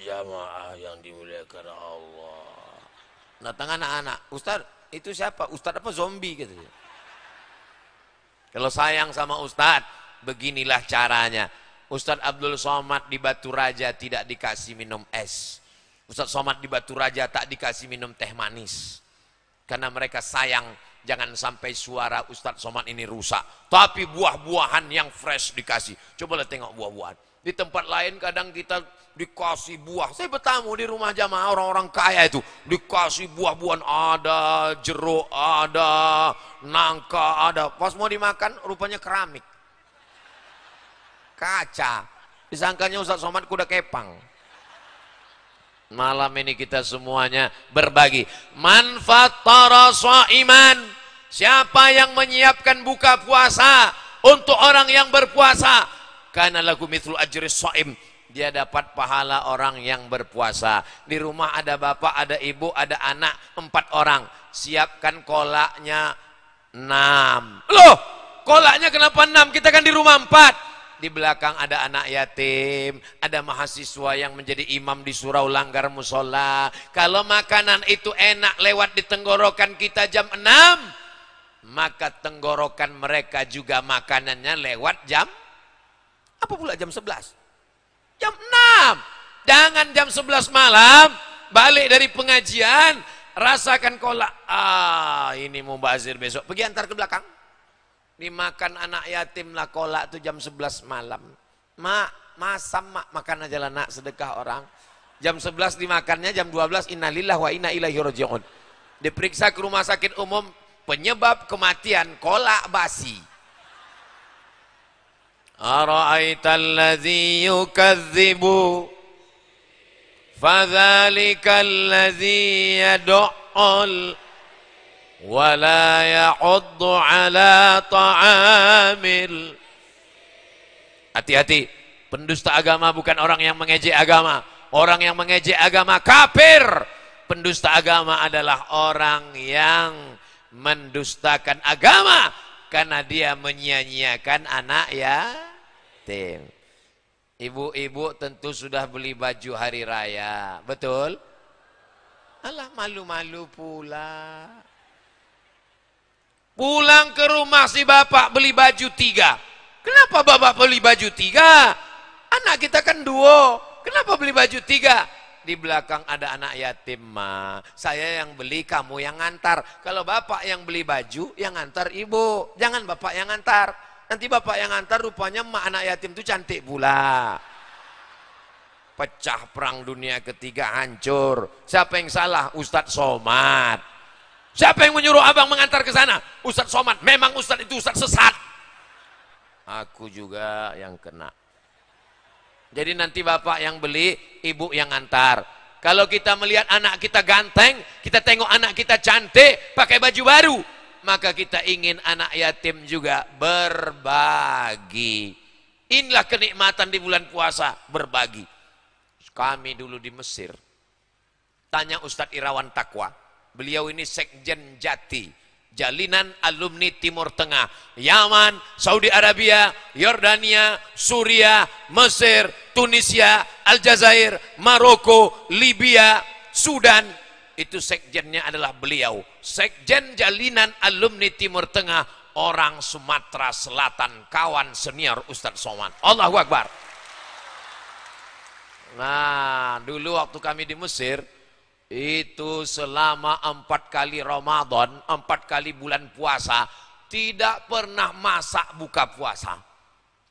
jamaah yang dimuliakan Allah. Datang anak-anak, ustadz itu siapa? Ustadz apa zombie gitu. Kalau sayang sama ustadz, beginilah caranya. Ustadz Abdul Somad di Batu Raja tidak dikasih minum es. Ustadz Somad di Batu Raja tak dikasih minum teh manis. Karena mereka sayang jangan sampai suara Ustadz Somad ini rusak. Tapi buah-buahan yang fresh dikasih. Coba tengok buah-buahan. Di tempat lain kadang kita dikasih buah. Saya bertamu di rumah jamaah orang-orang kaya itu. Dikasih buah-buahan ada, jeruk ada, nangka ada. Pas mau dimakan rupanya keramik. Kaca. Disangkanya Ustadz Somad kuda kepang. Malam ini kita semuanya berbagi. Man fattara shaiman, siapa yang menyiapkan buka puasa untuk orang yang berpuasa, kana lahu mithlu ajri shaim, dia dapat pahala orang yang berpuasa. Di rumah ada bapak, ada ibu, ada anak 4 orang. Siapkan kolaknya 6. Loh, kolaknya kenapa 6? Kita kan di rumah 4. Di belakang ada anak yatim, ada mahasiswa yang menjadi imam di surau langgar musola. Kalau makanan itu enak lewat di tenggorokan kita jam 6, maka tenggorokan mereka juga makanannya lewat jam apa pula jam 11? Jam 6. Jangan jam 11 malam balik dari pengajian rasakan kolak. Ini mubazir besok. Pergi antar ke belakang. Dimakan anak yatim lah kolak tuh jam 11 malam. Mak, masam mak, makan aja lah nak, sedekah orang. Jam 11 dimakannya, jam 12 innalillah wa inna ilaihi raji'un. Diperiksa ke rumah sakit umum, penyebab kematian kolak basi. Ara'aital ladzi yukadzibu fadzalikal ladzi yad'ul wala ya'uddu ala ta'amil. Hati-hati, pendusta agama bukan orang yang mengejek agama. Orang yang mengejek agama kafir. Pendusta agama adalah orang yang mendustakan agama karena dia menyia-nyiakan anak yatim. Ibu-ibu tentu sudah beli baju hari raya, betul? Alah, malu-malu pula. Pulang ke rumah si bapak beli baju 3. Kenapa bapak beli baju 3? Anak kita kan 2. Kenapa beli baju 3? Di belakang ada anak yatim, ma. Saya yang beli, kamu yang ngantar. Kalau bapak yang beli baju, yang ngantar ibu. Jangan bapak yang ngantar. Nanti bapak yang ngantar rupanya ma anak yatim itu cantik pula. Pecah perang dunia ketiga, hancur. Siapa yang salah? Ustadz Somad. Siapa yang menyuruh abang mengantar ke sana? Ustadz Somad. Memang Ustadz itu Ustadz sesat. Aku juga yang kena. Jadi nanti bapak yang beli, ibu yang antar. Kalau kita melihat anak kita ganteng, kita tengok anak kita cantik, pakai baju baru, maka kita ingin anak yatim juga berbagi. Inilah kenikmatan di bulan puasa, berbagi. Kami dulu di Mesir, tanya Ustadz Irawan Takwa. Beliau ini sekjen Jati, Jalinan Alumni Timur Tengah, Yaman, Saudi Arabia, Yordania, Suria, Mesir, Tunisia, Aljazair, Maroko, Libya, Sudan. Itu sekjennya adalah beliau. Sekjen Jalinan Alumni Timur Tengah, orang Sumatera Selatan, kawan senior Ustadz Somad. Allahu Akbar. Nah, dulu waktu kami di Mesir, itu selama 4 kali Ramadan, 4 kali bulan puasa, tidak pernah masak buka puasa.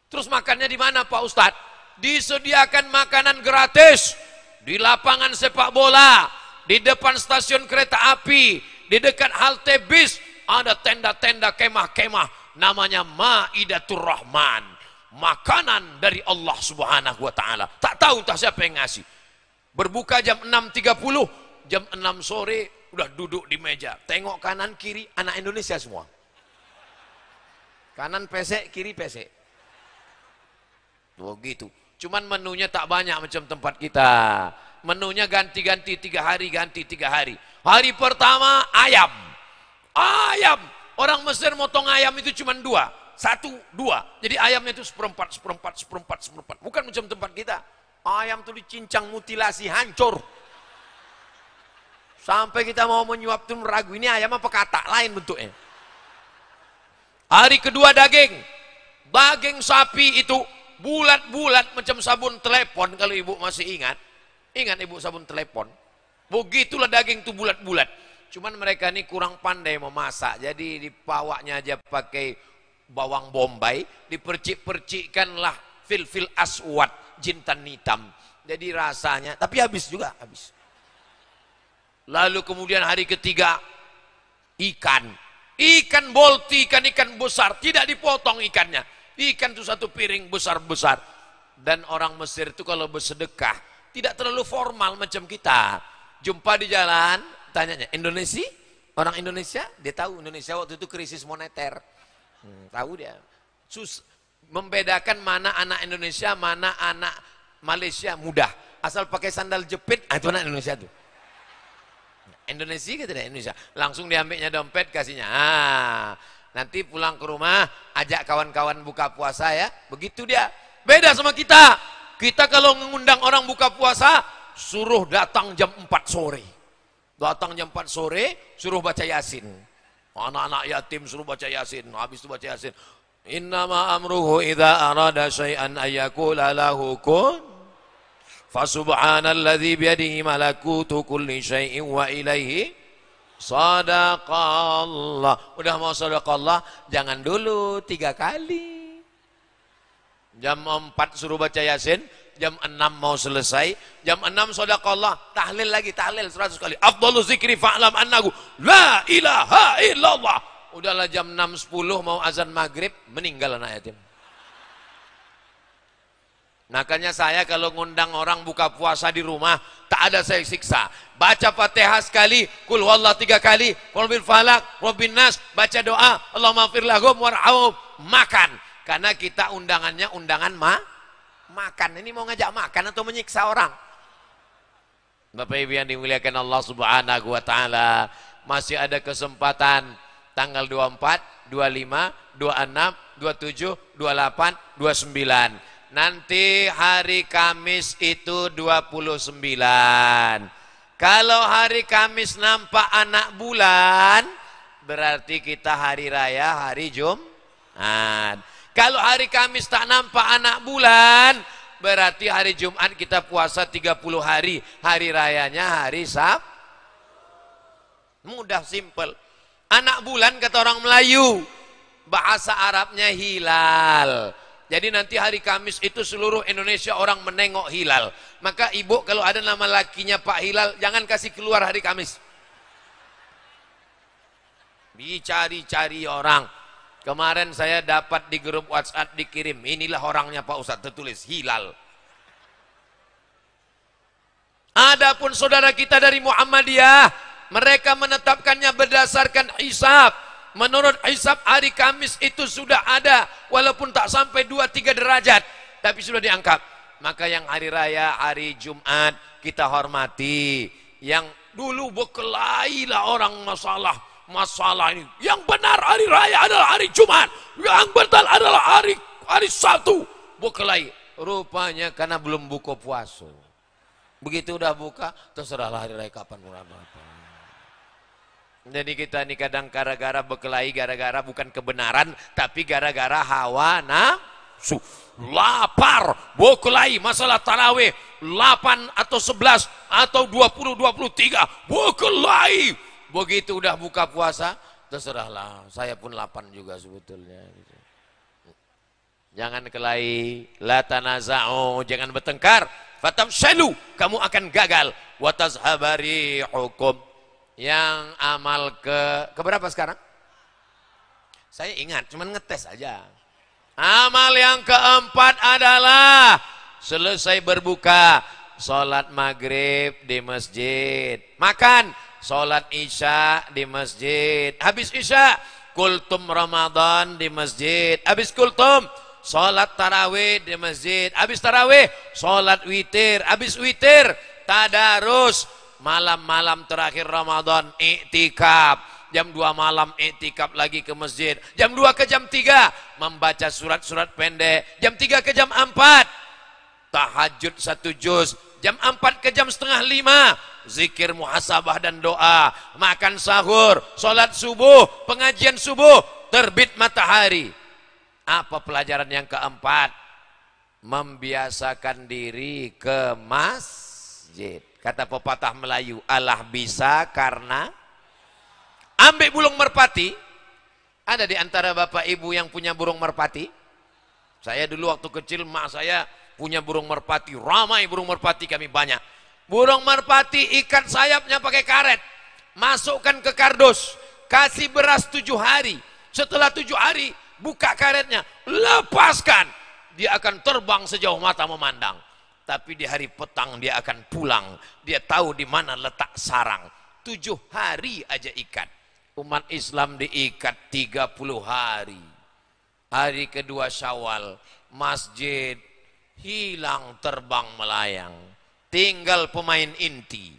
Terus makannya di mana Pak Ustadz? Disediakan makanan gratis di lapangan sepak bola, di depan stasiun kereta api, di dekat halte bis ada tenda-tenda kemah-kemah, namanya Maidatur Rahman, makanan dari Allah Subhanahu wa taala. Tak tahu entah siapa yang ngasih. Berbuka jam 6.30, jam 6 sore udah duduk di meja, tengok kanan kiri anak Indonesia semua. Kanan pesek, kiri pesek. Begitu. Cuman menunya tak banyak macam tempat kita. Menunya ganti-ganti 3 hari, ganti 3 hari. Hari pertama ayam. Ayam. Orang Mesir motong ayam itu cuma 2. 1, 2. Jadi ayamnya itu seperempat. Bukan macam tempat kita. Ayam itu dicincang, mutilasi, hancur. Sampai kita mau menyuap tuh ragu, ini ayam apa katak lain bentuknya. Hari kedua daging. Daging sapi itu bulat-bulat macam sabun telepon, kalau ibu masih ingat. Ingat ibu sabun telepon? Begitulah daging itu bulat-bulat. Cuman mereka ini kurang pandai memasak. Jadi dipawaknya aja pakai bawang bombay, dipercik-percikkanlah fil aswad, jintan hitam. Jadi rasanya, tapi habis juga, habis. Lalu kemudian hari ketiga, ikan. Ikan bolti, ikan besar, tidak dipotong ikannya. Ikan itu 1 piring besar-besar. Dan orang Mesir itu kalau bersedekah, tidak terlalu formal macam kita. Jumpa di jalan, tanyanya, Indonesia? Orang Indonesia? Dia tahu Indonesia waktu itu krisis moneter. Tahu dia. Membedakan mana anak Indonesia, mana anak Malaysia mudah. Asal pakai sandal jepit, itu anak Indonesia tuh. Indonesia gitu deh, Indonesia. Langsung diambilnya dompet, kasihnya. Nanti pulang ke rumah, ajak kawan-kawan buka puasa ya. Begitu dia. Beda sama kita. Kita kalau mengundang orang buka puasa, suruh datang jam 4 sore. Datang jam 4 sore, suruh baca Yasin. Anak-anak yatim suruh baca Yasin. Habis itu baca Yasin. Innama amruhu idza arada syai'an ayyakula lahu kun. Fasubhanalladzi biyadihi malakutu kulli syai'in wa ilaihi sadaqallah. Udah mau sadaqallah, jangan dulu 3 kali. Jam 4 suruh baca Yasin, jam 6 mau selesai, jam 6 sadaqallah, tahlil lagi, tahlil 100 kali. Afdhalu zikri fa'lam annahu la ilaha illallah. Udahlah jam 6.10 mau azan maghrib, meninggal anak yatim. Makanya saya kalau ngundang orang buka puasa di rumah, tak ada saya siksa. Baca Fatihah sekali, kul huwallah 3 kali, qul bil falaq, qul bin nas, baca doa, Allahumma fir lahum warhamhum, makan. Karena kita undangannya undangan makan. Ini mau ngajak makan atau menyiksa orang? Bapak Ibu yang dimuliakan Allah Subhanahu wa taala, masih ada kesempatan tanggal 24, 25, 26, 27, 28, 29. Nanti hari Kamis itu 29. Kalau hari Kamis nampak anak bulan, berarti kita hari raya hari Jumat. Kalau hari Kamis tak nampak anak bulan, berarti hari Jumat kita puasa 30 hari. Hari rayanya hari Sabtu. Mudah, simple. Anak bulan kata orang Melayu, bahasa Arabnya hilal. Jadi nanti hari Kamis itu seluruh Indonesia orang menengok hilal. Maka ibu kalau ada nama lakinya Pak Hilal, jangan kasih keluar hari Kamis. Dicari-cari orang. Kemarin saya dapat di grup WhatsApp dikirim, inilah orangnya Pak Ustadz, tertulis Hilal. Adapun saudara kita dari Muhammadiyah, mereka menetapkannya berdasarkan hisab. Menurut hisab hari Kamis itu sudah ada, walaupun tak sampai 2-3 derajat, tapi sudah diangkat. Maka yang hari raya, hari Jumat kita hormati. Yang dulu berkelailah orang masalah ini. Yang benar hari raya adalah hari Jumat, yang betul adalah hari Sabtu. Berkelahi. Rupanya karena belum buka puasa. Begitu udah buka, terserahlah hari raya kapan apa. Jadi kita ini kadang gara-gara berkelahi, gara-gara bukan kebenaran, tapi gara-gara hawa nafsu. Lapar, berkelahi, masalah tarawih, 8 atau 11 atau 20, 23, berkelahi. Begitu udah buka puasa, terserahlah, saya pun 8 juga sebetulnya. Jangan kelahi, la tanaza'u, jangan bertengkar, fatamshalu, kamu akan gagal, wa tazhabari hukum. Yang amal keberapa sekarang? Saya ingat, cuman ngetes aja. Amal yang keempat adalah selesai berbuka, sholat maghrib di masjid, makan, sholat isya di masjid, habis isya kultum Ramadan di masjid, habis kultum sholat tarawih di masjid, habis tarawih sholat witir, habis witir tadarus. Malam-malam terakhir Ramadan iktikaf. Jam 2 malam iktikaf lagi ke masjid. Jam 2 ke jam 3 membaca surat-surat pendek. Jam 3 ke jam 4 tahajud 1 juz. Jam 4 ke jam setengah 5 zikir muhasabah dan doa. Makan sahur, sholat subuh, pengajian subuh, terbit matahari. Apa pelajaran yang keempat? Membiasakan diri ke masjid. Kata pepatah Melayu, Allah bisa karena ambil burung merpati. Ada di antara bapak ibu yang punya burung merpati? Saya dulu waktu kecil, mak saya punya burung merpati. Ramai burung merpati kami banyak. Burung merpati ikat sayapnya pakai karet. Masukkan ke kardus. Kasih beras 7 hari. Setelah 7 hari, buka karetnya. Lepaskan. Dia akan terbang sejauh mata memandang. Tapi di hari petang dia akan pulang. Dia tahu di mana letak sarang. 7 hari aja ikat. Umat Islam diikat 30 hari. Hari kedua Syawal, masjid hilang terbang melayang. Tinggal pemain inti.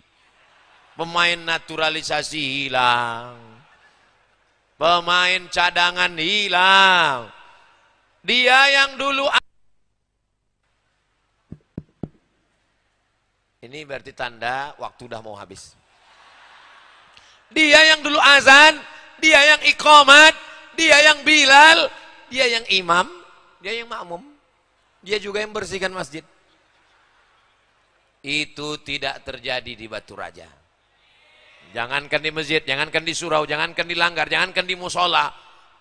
Pemain naturalisasi hilang. Pemain cadangan hilang. Dia yang dulu. Ini berarti tanda waktu udah mau habis. Dia yang dulu azan, dia yang iqamat, dia yang bilal, dia yang imam, dia yang makmum. Dia juga yang bersihkan masjid. Itu tidak terjadi di Batu Raja. Jangankan di masjid, jangankan di surau, jangankan di langgar, jangankan di musola.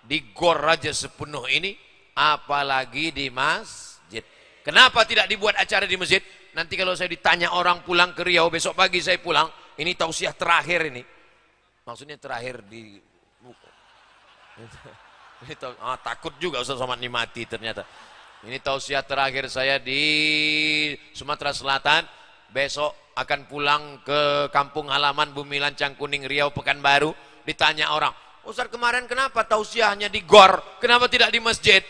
Di gor raja sepenuh ini, apalagi di masjid. Kenapa tidak dibuat acara di masjid? Nanti kalau saya ditanya orang pulang ke Riau, besok pagi saya pulang, ini tausiah terakhir ini. Maksudnya terakhir di... takut juga Ustaz Somad ini mati ternyata. Ini tausiah terakhir saya di Sumatera Selatan. Besok akan pulang ke kampung halaman Bumi Lancang Kuning Riau Pekanbaru. Ditanya orang, Ustaz kemarin kenapa tausiahnya di gor? Kenapa tidak di masjid?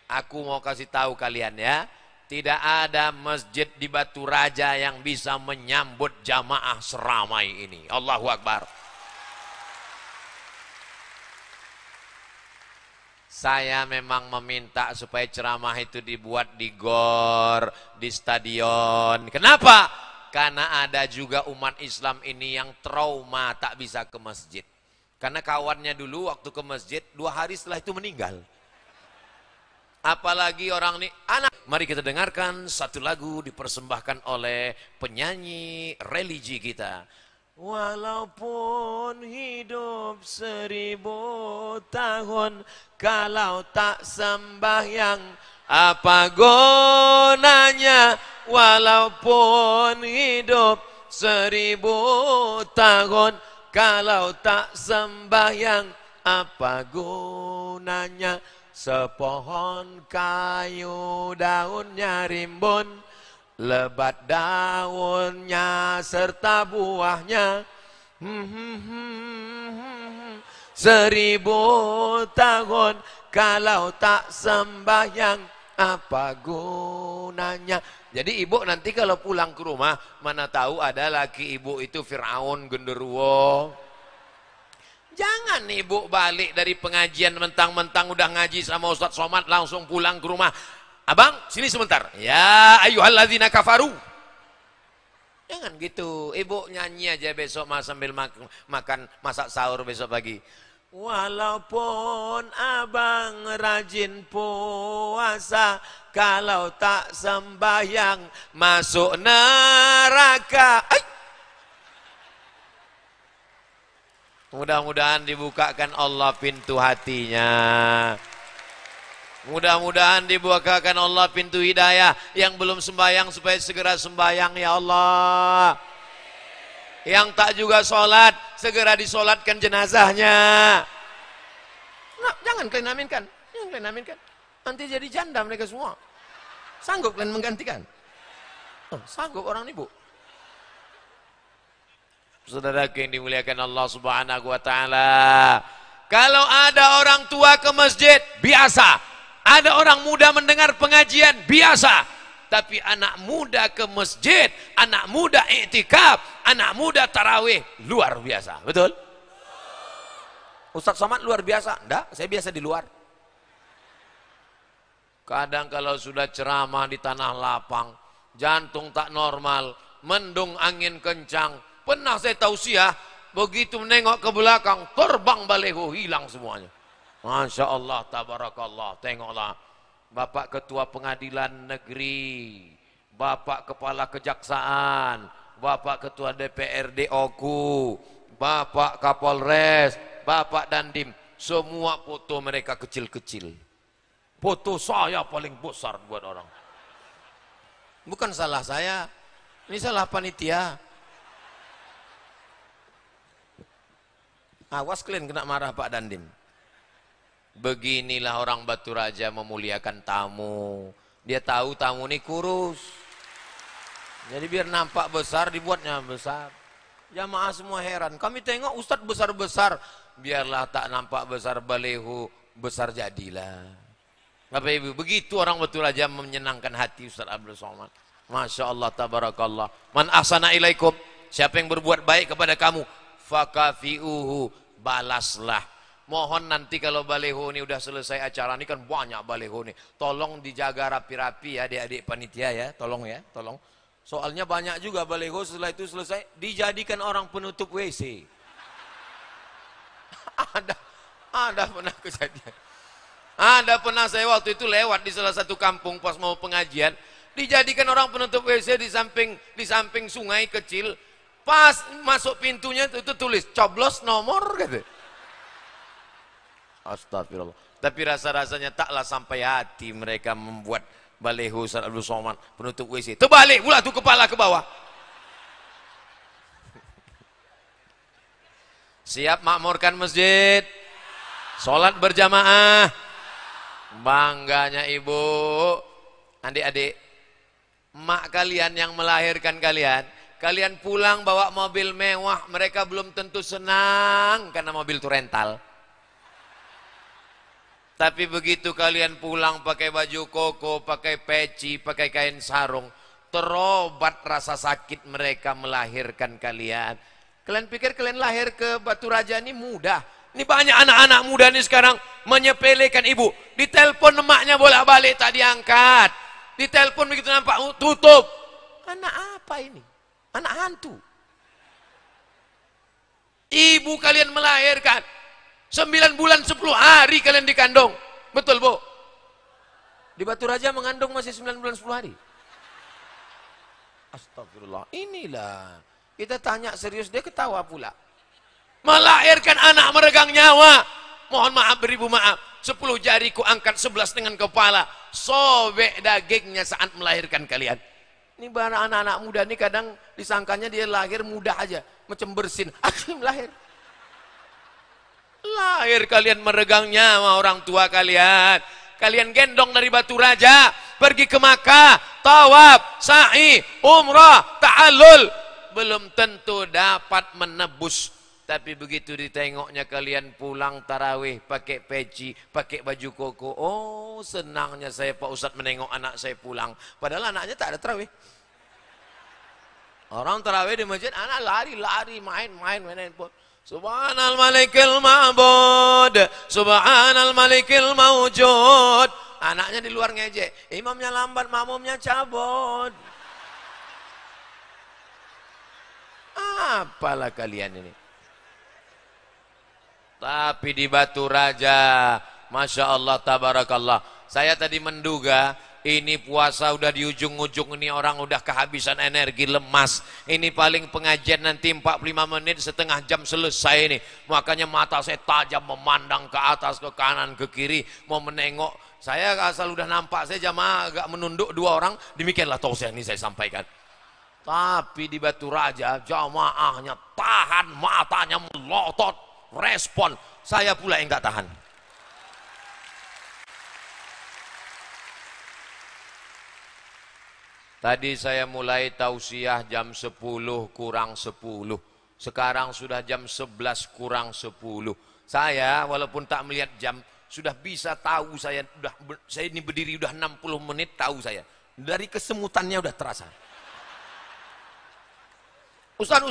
Aku mau kasih tahu kalian ya. Tidak ada masjid di Batu Raja yang bisa menyambut jamaah seramai ini. Allahu Akbar. Saya memang meminta supaya ceramah itu dibuat di gor, di stadion. Kenapa? Karena ada juga umat Islam ini yang trauma tak bisa ke masjid. Karena kawannya dulu waktu ke masjid 2 hari setelah itu meninggal. Apalagi orang ini anak. Mari kita dengarkan satu lagu dipersembahkan oleh penyanyi religi kita. Walaupun hidup 1000 tahun, kalau tak sembahyang apa gunanya? Walaupun hidup 1000 tahun, kalau tak sembahyang apa gunanya? Sepohon kayu daunnya rimbun, lebat daunnya serta buahnya. 1000 tahun kalau tak sembahyang apa gunanya? Jadi ibu nanti kalau pulang ke rumah, mana tahu ada laki ibu itu Fir'aun genderuwo. Jangan ibu balik dari pengajian mentang-mentang udah ngaji sama Ustaz Somad langsung pulang ke rumah. Abang, sini sebentar. Ya ayyuhalladzina kafaru. Jangan gitu. Ibu nyanyi aja besok sambil makan masak sahur besok pagi. Walaupun abang rajin puasa, kalau tak sembahyang masuk neraka. Mudah-mudahan dibukakan Allah pintu hatinya. Mudah-mudahan dibukakan Allah pintu hidayah. Yang belum sembahyang supaya segera sembahyang ya Allah. Yang tak juga sholat, segera disolatkan jenazahnya. Nah, jangan kalian aminkan. Jangan kalian aminkan. Nanti jadi janda mereka semua. Sanggup kalian menggantikan? Oh, sanggup orang ibu. Saudara yang dimuliakan Allah Subhanahu wa taala. Kalau ada orang tua ke masjid, biasa. Ada orang muda mendengar pengajian, biasa. tapi anak muda ke masjid, anak muda iktikaf, anak muda tarawih, luar biasa. Betul? Ustaz Somad luar biasa? Enggak, saya biasa di luar. Kadang kalau sudah ceramah di tanah lapang, jantung tak normal, mendung angin kencang, pernah saya tausiah, begitu menengok ke belakang, terbang baleho, hilang semuanya. Masya Allah, tabarakallah, tengoklah. Bapak Ketua Pengadilan Negeri, Bapak Kepala Kejaksaan, Bapak Ketua DPRD OKU, Bapak Kapolres, Bapak Dandim, semua foto mereka kecil-kecil. Foto saya paling besar buat orang. Bukan salah saya, ini salah panitia. Awas kalian kena marah Pak Dandim. Beginilah orang Batu Raja memuliakan tamu. Dia tahu tamu ini kurus. Jadi biar nampak besar dibuatnya besar. Jamaah semua heran. Kami tengok Ustadz besar-besar. Biarlah tak nampak besar balehu, besar jadilah. Bapak Ibu, begitu orang Batu Raja menyenangkan hati Ustaz Abdul Somad. Masya Allah, tabarakallah. Man ahsana ilaikum, siapa yang berbuat baik kepada kamu, fakafi'uhu, balaslah. Mohon nanti kalau baleho ini udah selesai acara ini, kan banyak baleho ini, tolong dijaga rapi-rapi ya adik-adik panitia ya, tolong ya, tolong. Soalnya banyak juga baleho setelah itu selesai dijadikan orang penutup WC. Ada pernah kejadian. Ada pernah saya waktu itu lewat di salah satu kampung pas mau pengajian, dijadikan orang penutup WC di samping sungai kecil. Pas masuk pintunya itu tulis coblos nomor gitu. Astagfirullah. Tapi rasa-rasanya taklah sampai hati mereka membuat baleho Ustaz Abdul Somad penutup WC. Terbalik pula tuh kepala ke bawah. Siap makmurkan masjid, sholat berjamaah. Bangganya ibu, adik-adik, emak kalian yang melahirkan kalian, kalian pulang bawa mobil mewah, mereka belum tentu senang karena mobil itu rental. Tapi begitu kalian pulang pakai baju koko, pakai peci, pakai kain sarung, terobat rasa sakit mereka melahirkan kalian. Kalian pikir kalian lahir ke Batu Raja ini mudah? Ini banyak anak-anak muda nih sekarang menyepelekan ibu. Ditelepon emaknya bolak-balik tak diangkat. Ditelepon begitu nampak tutup. Anak apa ini? Anak hantu. Ibu kalian melahirkan 9 bulan 10 hari kalian dikandung. Betul Bu? Di Batu Raja mengandung masih 9 bulan 10 hari. Astagfirullah. Inilah. Kita tanya serius dia ketawa pula. Melahirkan anak meregang nyawa. Mohon maaf beribu maaf. 10 jari ku angkat 11 dengan kepala. Sobek dagingnya saat melahirkan kalian. Ini barang anak-anak muda ini kadang disangkanya dia lahir mudah aja. Macam bersin. Akhirnya lahir. Lahir kalian meregang nyawa orang tua kalian. Kalian gendong dari Batu Raja. Pergi ke Makkah. Tawaf, sa'i, umrah, ta'allul. Belum tentu dapat menebus. Tapi begitu ditengoknya kalian pulang tarawih pakai peci, pakai baju koko. Oh senangnya saya Pak Ustadz menengok anak saya pulang. Padahal anaknya tak ada tarawih. Orang tarawih di masjid, anak lari-lari, main handphone. Subhanal malikil ma'bud, subhanal malikil mawjud. Anaknya di luar ngejek, imamnya lambat, makmumnya cabut. Apalah kalian ini. Tapi di Batu Raja, Masya Allah, tabarakallah. Saya tadi menduga, ini puasa udah di ujung-ujung, ini orang udah kehabisan energi, lemas. Ini paling pengajian nanti 45 menit, setengah jam selesai ini. Makanya mata saya tajam memandang ke atas, ke kanan, ke kiri. Mau menengok, saya asal udah nampak, saya jamaah agak menunduk 2 orang. Demikianlah tausiah ini saya sampaikan. Tapi di Batu Raja, jamaahnya tahan, matanya melotot. Respon, saya pula yang gak tahan. Tadi saya mulai tausiah jam 10 kurang 10. Sekarang sudah jam 11 kurang 10. Saya walaupun tak melihat jam, sudah bisa tahu saya ini berdiri udah 60 menit tahu saya. Dari kesemutannya udah terasa. Ustaz,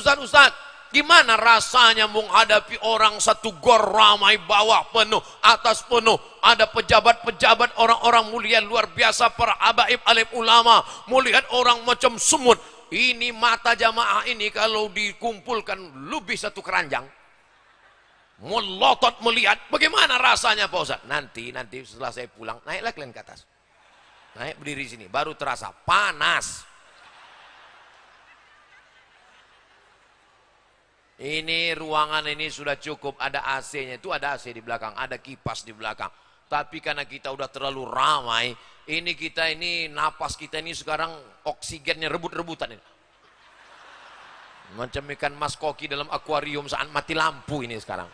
gimana rasanya menghadapi orang satu gor ramai, bawah penuh, atas penuh, ada pejabat-pejabat, orang-orang mulia luar biasa, para habaib, alim ulama, melihat orang macam semut. Ini mata jamaah ini kalau dikumpulkan lebih satu keranjang, melotot melihat. Bagaimana rasanya Pak Ustaz? Nanti setelah saya pulang, naiklah kalian ke atas, naik berdiri sini, baru terasa panas. Ini ruangan ini sudah cukup, ada AC-nya, itu ada AC di belakang, ada kipas di belakang. Tapi karena kita udah terlalu ramai, ini kita ini, napas kita ini sekarang oksigennya rebut-rebutan ini. Macam ikan mas koki dalam akuarium saat mati lampu ini sekarang.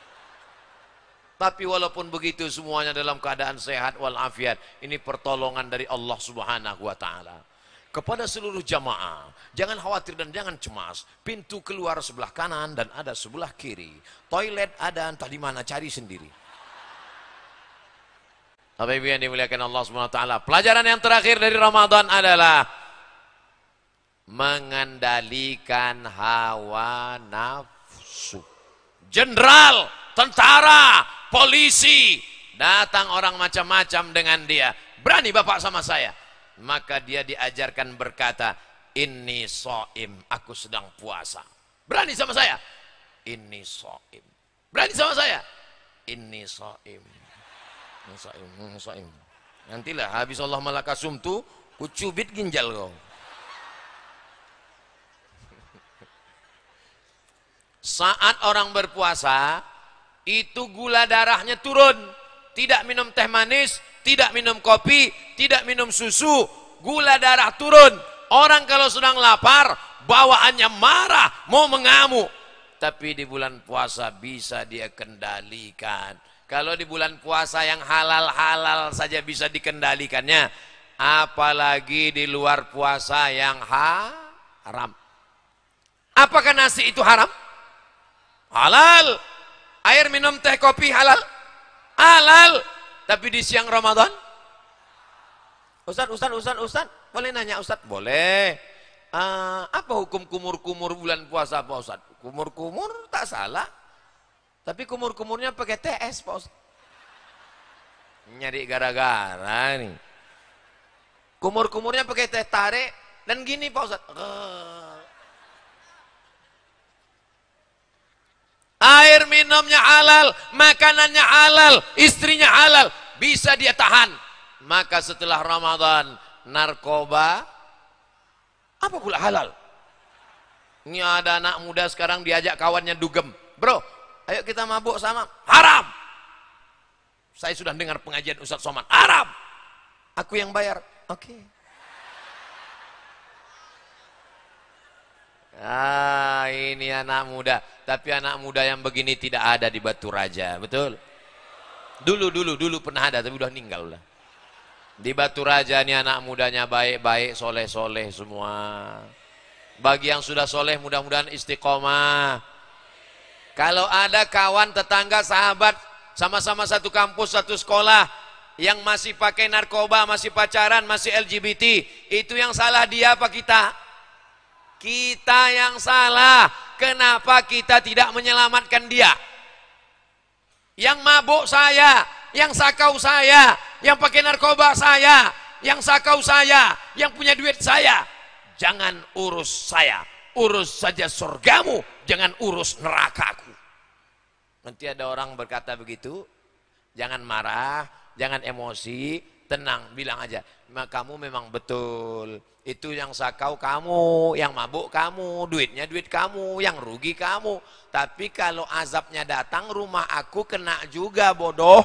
Tapi walaupun begitu semuanya dalam keadaan sehat walafiat. Ini pertolongan dari Allah Subhanahu wa Ta'ala. Kepada seluruh jamaah, jangan khawatir dan jangan cemas. Pintu keluar sebelah kanan dan ada sebelah kiri. Toilet ada entah di mana, cari sendiri. Bapak Ibu yang dimuliakan Allah Subhanahu wa Ta'ala, pelajaran yang terakhir dari Ramadan adalah mengendalikan hawa nafsu. Jenderal, tentara, polisi, datang orang macam-macam dengan dia. Berani Bapak sama saya? Maka dia diajarkan berkata, inni shaim, aku sedang puasa. Berani sama saya? Inni shaim. Berani sama saya? Inni shaim. Shaim. Nantilah habis Allah malakasum tu, kucubit ginjal kau. Saat orang berpuasa, itu gula darahnya turun. Tidak minum teh manis, tidak minum kopi, tidak minum susu, gula darah turun. Orang kalau sedang lapar, bawaannya marah, mau mengamuk. Tapi di bulan puasa bisa dia kendalikan. Kalau di bulan puasa yang halal-halal saja bisa dikendalikannya, apalagi di luar puasa yang haram. Apakah nasi itu haram? Halal. Air minum teh kopi halal? Halal. Tapi di siang Ramadan, Ustaz, boleh nanya Ustaz? Boleh. Apa hukum kumur-kumur bulan puasa Pak Ustaz? Kumur-kumur tak salah. Tapi kumur-kumurnya pakai TS Pak Ustaz. Nyari gara-gara nih. Kumur-kumurnya pakai teh tarik dan gini Pak Ustaz. Air minumnya halal, makanannya halal, istrinya halal, bisa dia tahan. Maka setelah Ramadan, narkoba, apa pula halal? Ini ada anak muda sekarang diajak kawannya dugem. Bro, ayo kita mabuk sama. Haram. Saya sudah dengar pengajian Ustaz Somad. Haram. Aku yang bayar. Oke. Ini anak muda. Tapi anak muda yang begini tidak ada di Batu Raja, betul? Dulu pernah ada, tapi udah meninggal lah. Di Batu Raja ini anak mudanya baik-baik, soleh-soleh semua. Bagi yang sudah soleh, mudah-mudahan istiqomah. Kalau ada kawan, tetangga, sahabat, sama-sama satu kampus, satu sekolah, yang masih pakai narkoba, masih pacaran, masih LGBT, itu yang salah dia apa kita? Kita yang salah. Kenapa kita tidak menyelamatkan dia? Yang mabuk saya, yang sakau saya, yang pakai narkoba saya, yang sakau saya, yang punya duit saya. Jangan urus saya, urus saja surgamu, jangan urus nerakaku. Nanti ada orang berkata begitu, jangan marah, jangan emosi, tenang, bilang aja, kamu memang betul. Itu yang sakau kamu, yang mabuk kamu, duitnya duit kamu, yang rugi kamu. Tapi kalau azabnya datang, rumah aku kena juga, bodoh.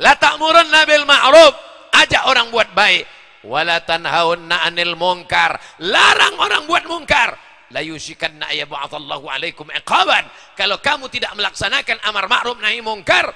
La ta'murunna bil ma'ruf, ajak orang buat baik. Wala tanhaunna 'anil munkar, larang orang buat munkar. La yushikanna yab'atsallahu 'alaikum iqaban. Kalau kamu tidak melaksanakan amar ma'ruf nahi munkar,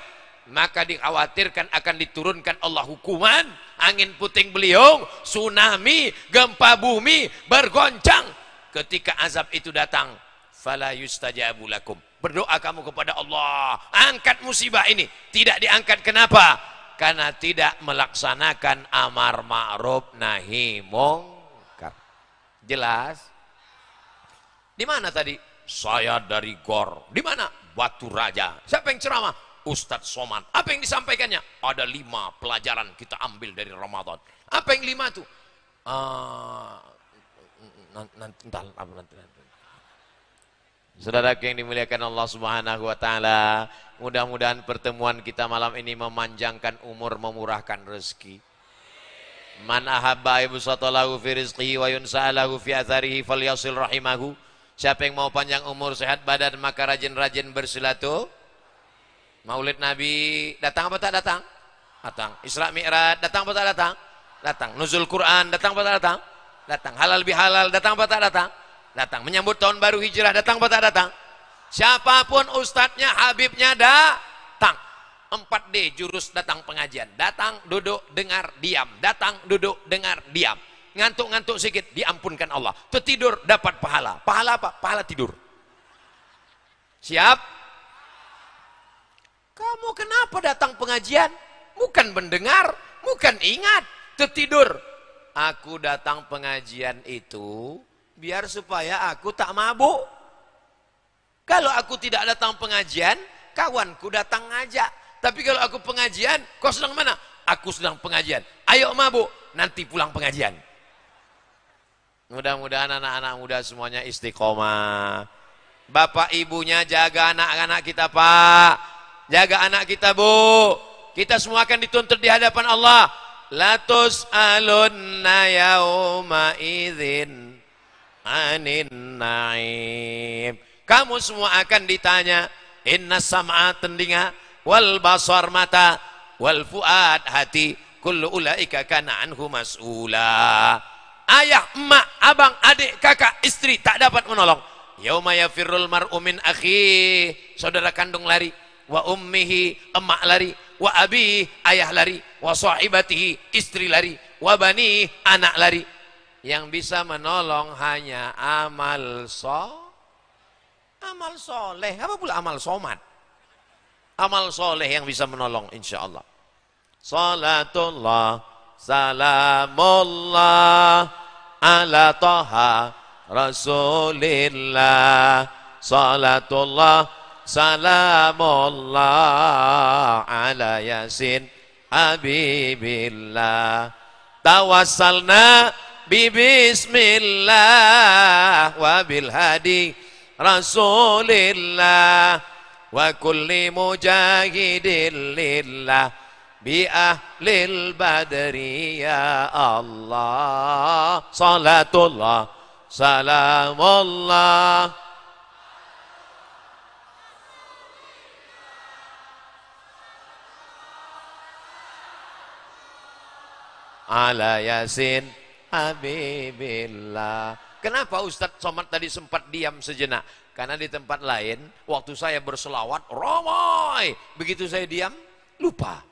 maka dikhawatirkan akan diturunkan Allah hukuman, angin puting beliung, tsunami, gempa bumi, bergoncang. Ketika azab itu datang, fala yustajabu lakum. Berdoa kamu kepada Allah, angkat musibah ini. Tidak diangkat, kenapa? Karena tidak melaksanakan amar ma'ruf nahi mungkar. Jelas? Di mana tadi? Saya dari GOR. Di mana? Batu Raja. Siapa yang ceramah? Ustadz Somad. Apa yang disampaikannya? Ada 5 pelajaran kita ambil dari Ramadan. Apa yang 5 tuh? Nanti. Saudara yang dimuliakan Allah Subhanahu wa taala, mudah-mudahan pertemuan kita malam ini memanjangkan umur, memurahkan rezeki. Man ahabba yubsatalahu fi rizqihi wa yunsa'alahu fi atharihi falyasil rahimahu. Siapa yang mau panjang umur, sehat badan, maka rajin-rajin bersilaturahmi. Maulid Nabi datang apa tak datang? Datang. Isra Mi'raj datang apa tak datang? Datang. Nuzul Quran datang apa tak datang? Datang. Halal bihalal datang apa tak datang? Datang. Menyambut tahun baru hijrah datang apa tak datang? Siapapun ustadznya, habibnya datang. 4D jurus datang pengajian. Datang, duduk, dengar, diam. Datang, duduk, dengar, diam. Ngantuk-ngantuk sedikit diampunkan Allah. Tertidur dapat pahala. Pahala apa? Pahala tidur. Siap? Kamu kenapa datang pengajian? Bukan mendengar, bukan ingat, tertidur. Aku datang pengajian itu biar supaya aku tak mabuk. Kalau aku tidak datang pengajian, kawanku datang ngajak. Tapi kalau aku pengajian, kau sedang mana? Aku sedang pengajian. Ayo mabuk, nanti pulang pengajian. Mudah-mudahan anak-anak muda semuanya istiqomah. Bapak ibunya jaga anak-anak kita, Pak. Jaga anak kita, Bu. Kita semua akan dituntut di hadapan Allah. La tus'alunna yauma idzin anin na'im. Kamu semua akan ditanya. Inna sam'a telinga, wal basar mata, wal fuad hati, kullu ulaika kana anhu mas'ula. Ayah, emak, abang, adik, kakak, istri tak dapat menolong. Yauma yafirrul mar'u min akhi, saudara kandung lari, wa ummihi, emak lari, wa abi, ayah lari, wa sahibatihi, istri lari, wa bani, anak lari. Yang bisa menolong hanya amal soleh. Apa pula amal somad? Amal soleh yang bisa menolong, insya Allah. Salatullah salamullah ala taha rasulillah. Salatullah salamullah ala yasin habibillah. Tawassalna bismillah wa bil hadi rasulillah wa kulli mujahidin lillah bi ahlil badri ya Allah. Salatullah salamullah ala yasin habibillah. Kenapa Ustadz Somad tadi sempat diam sejenak? Karena di tempat lain waktu saya berselawat ramai, begitu saya diam lupa.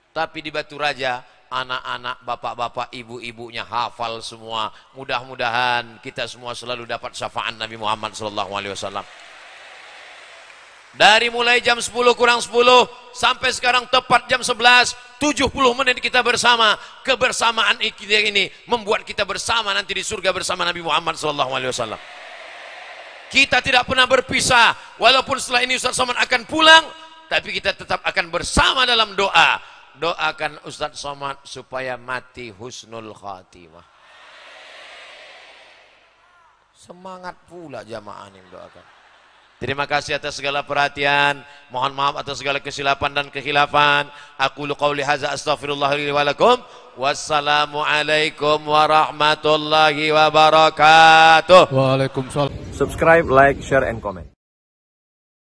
Tapi di Batu Raja anak-anak, bapak-bapak, ibu-ibunya hafal semua. Mudah-mudahan kita semua selalu dapat syafaat Nabi Muhammad SAW. Dari mulai jam 10 kurang 10 sampai sekarang tepat jam 11, 70 menit kita bersama. Kebersamaan kita ini membuat kita bersama nanti di surga bersama Nabi Muhammad SAW. Kita tidak pernah berpisah. Walaupun setelah ini Ustaz Somad akan pulang, tapi kita tetap akan bersama dalam doa. Doakan Ustaz Somad supaya mati husnul khatimah. Semangat pula jamaah yang doakan. Terima kasih atas segala perhatian. Mohon maaf atas segala kesilapan dan kekhilafan. Aqulu qauli hadza astaghfirullah li wa lakum. Wassalamu alaikum warahmatullahi wabarakatuh. Waalaikumsalam. Subscribe, like, share and comment.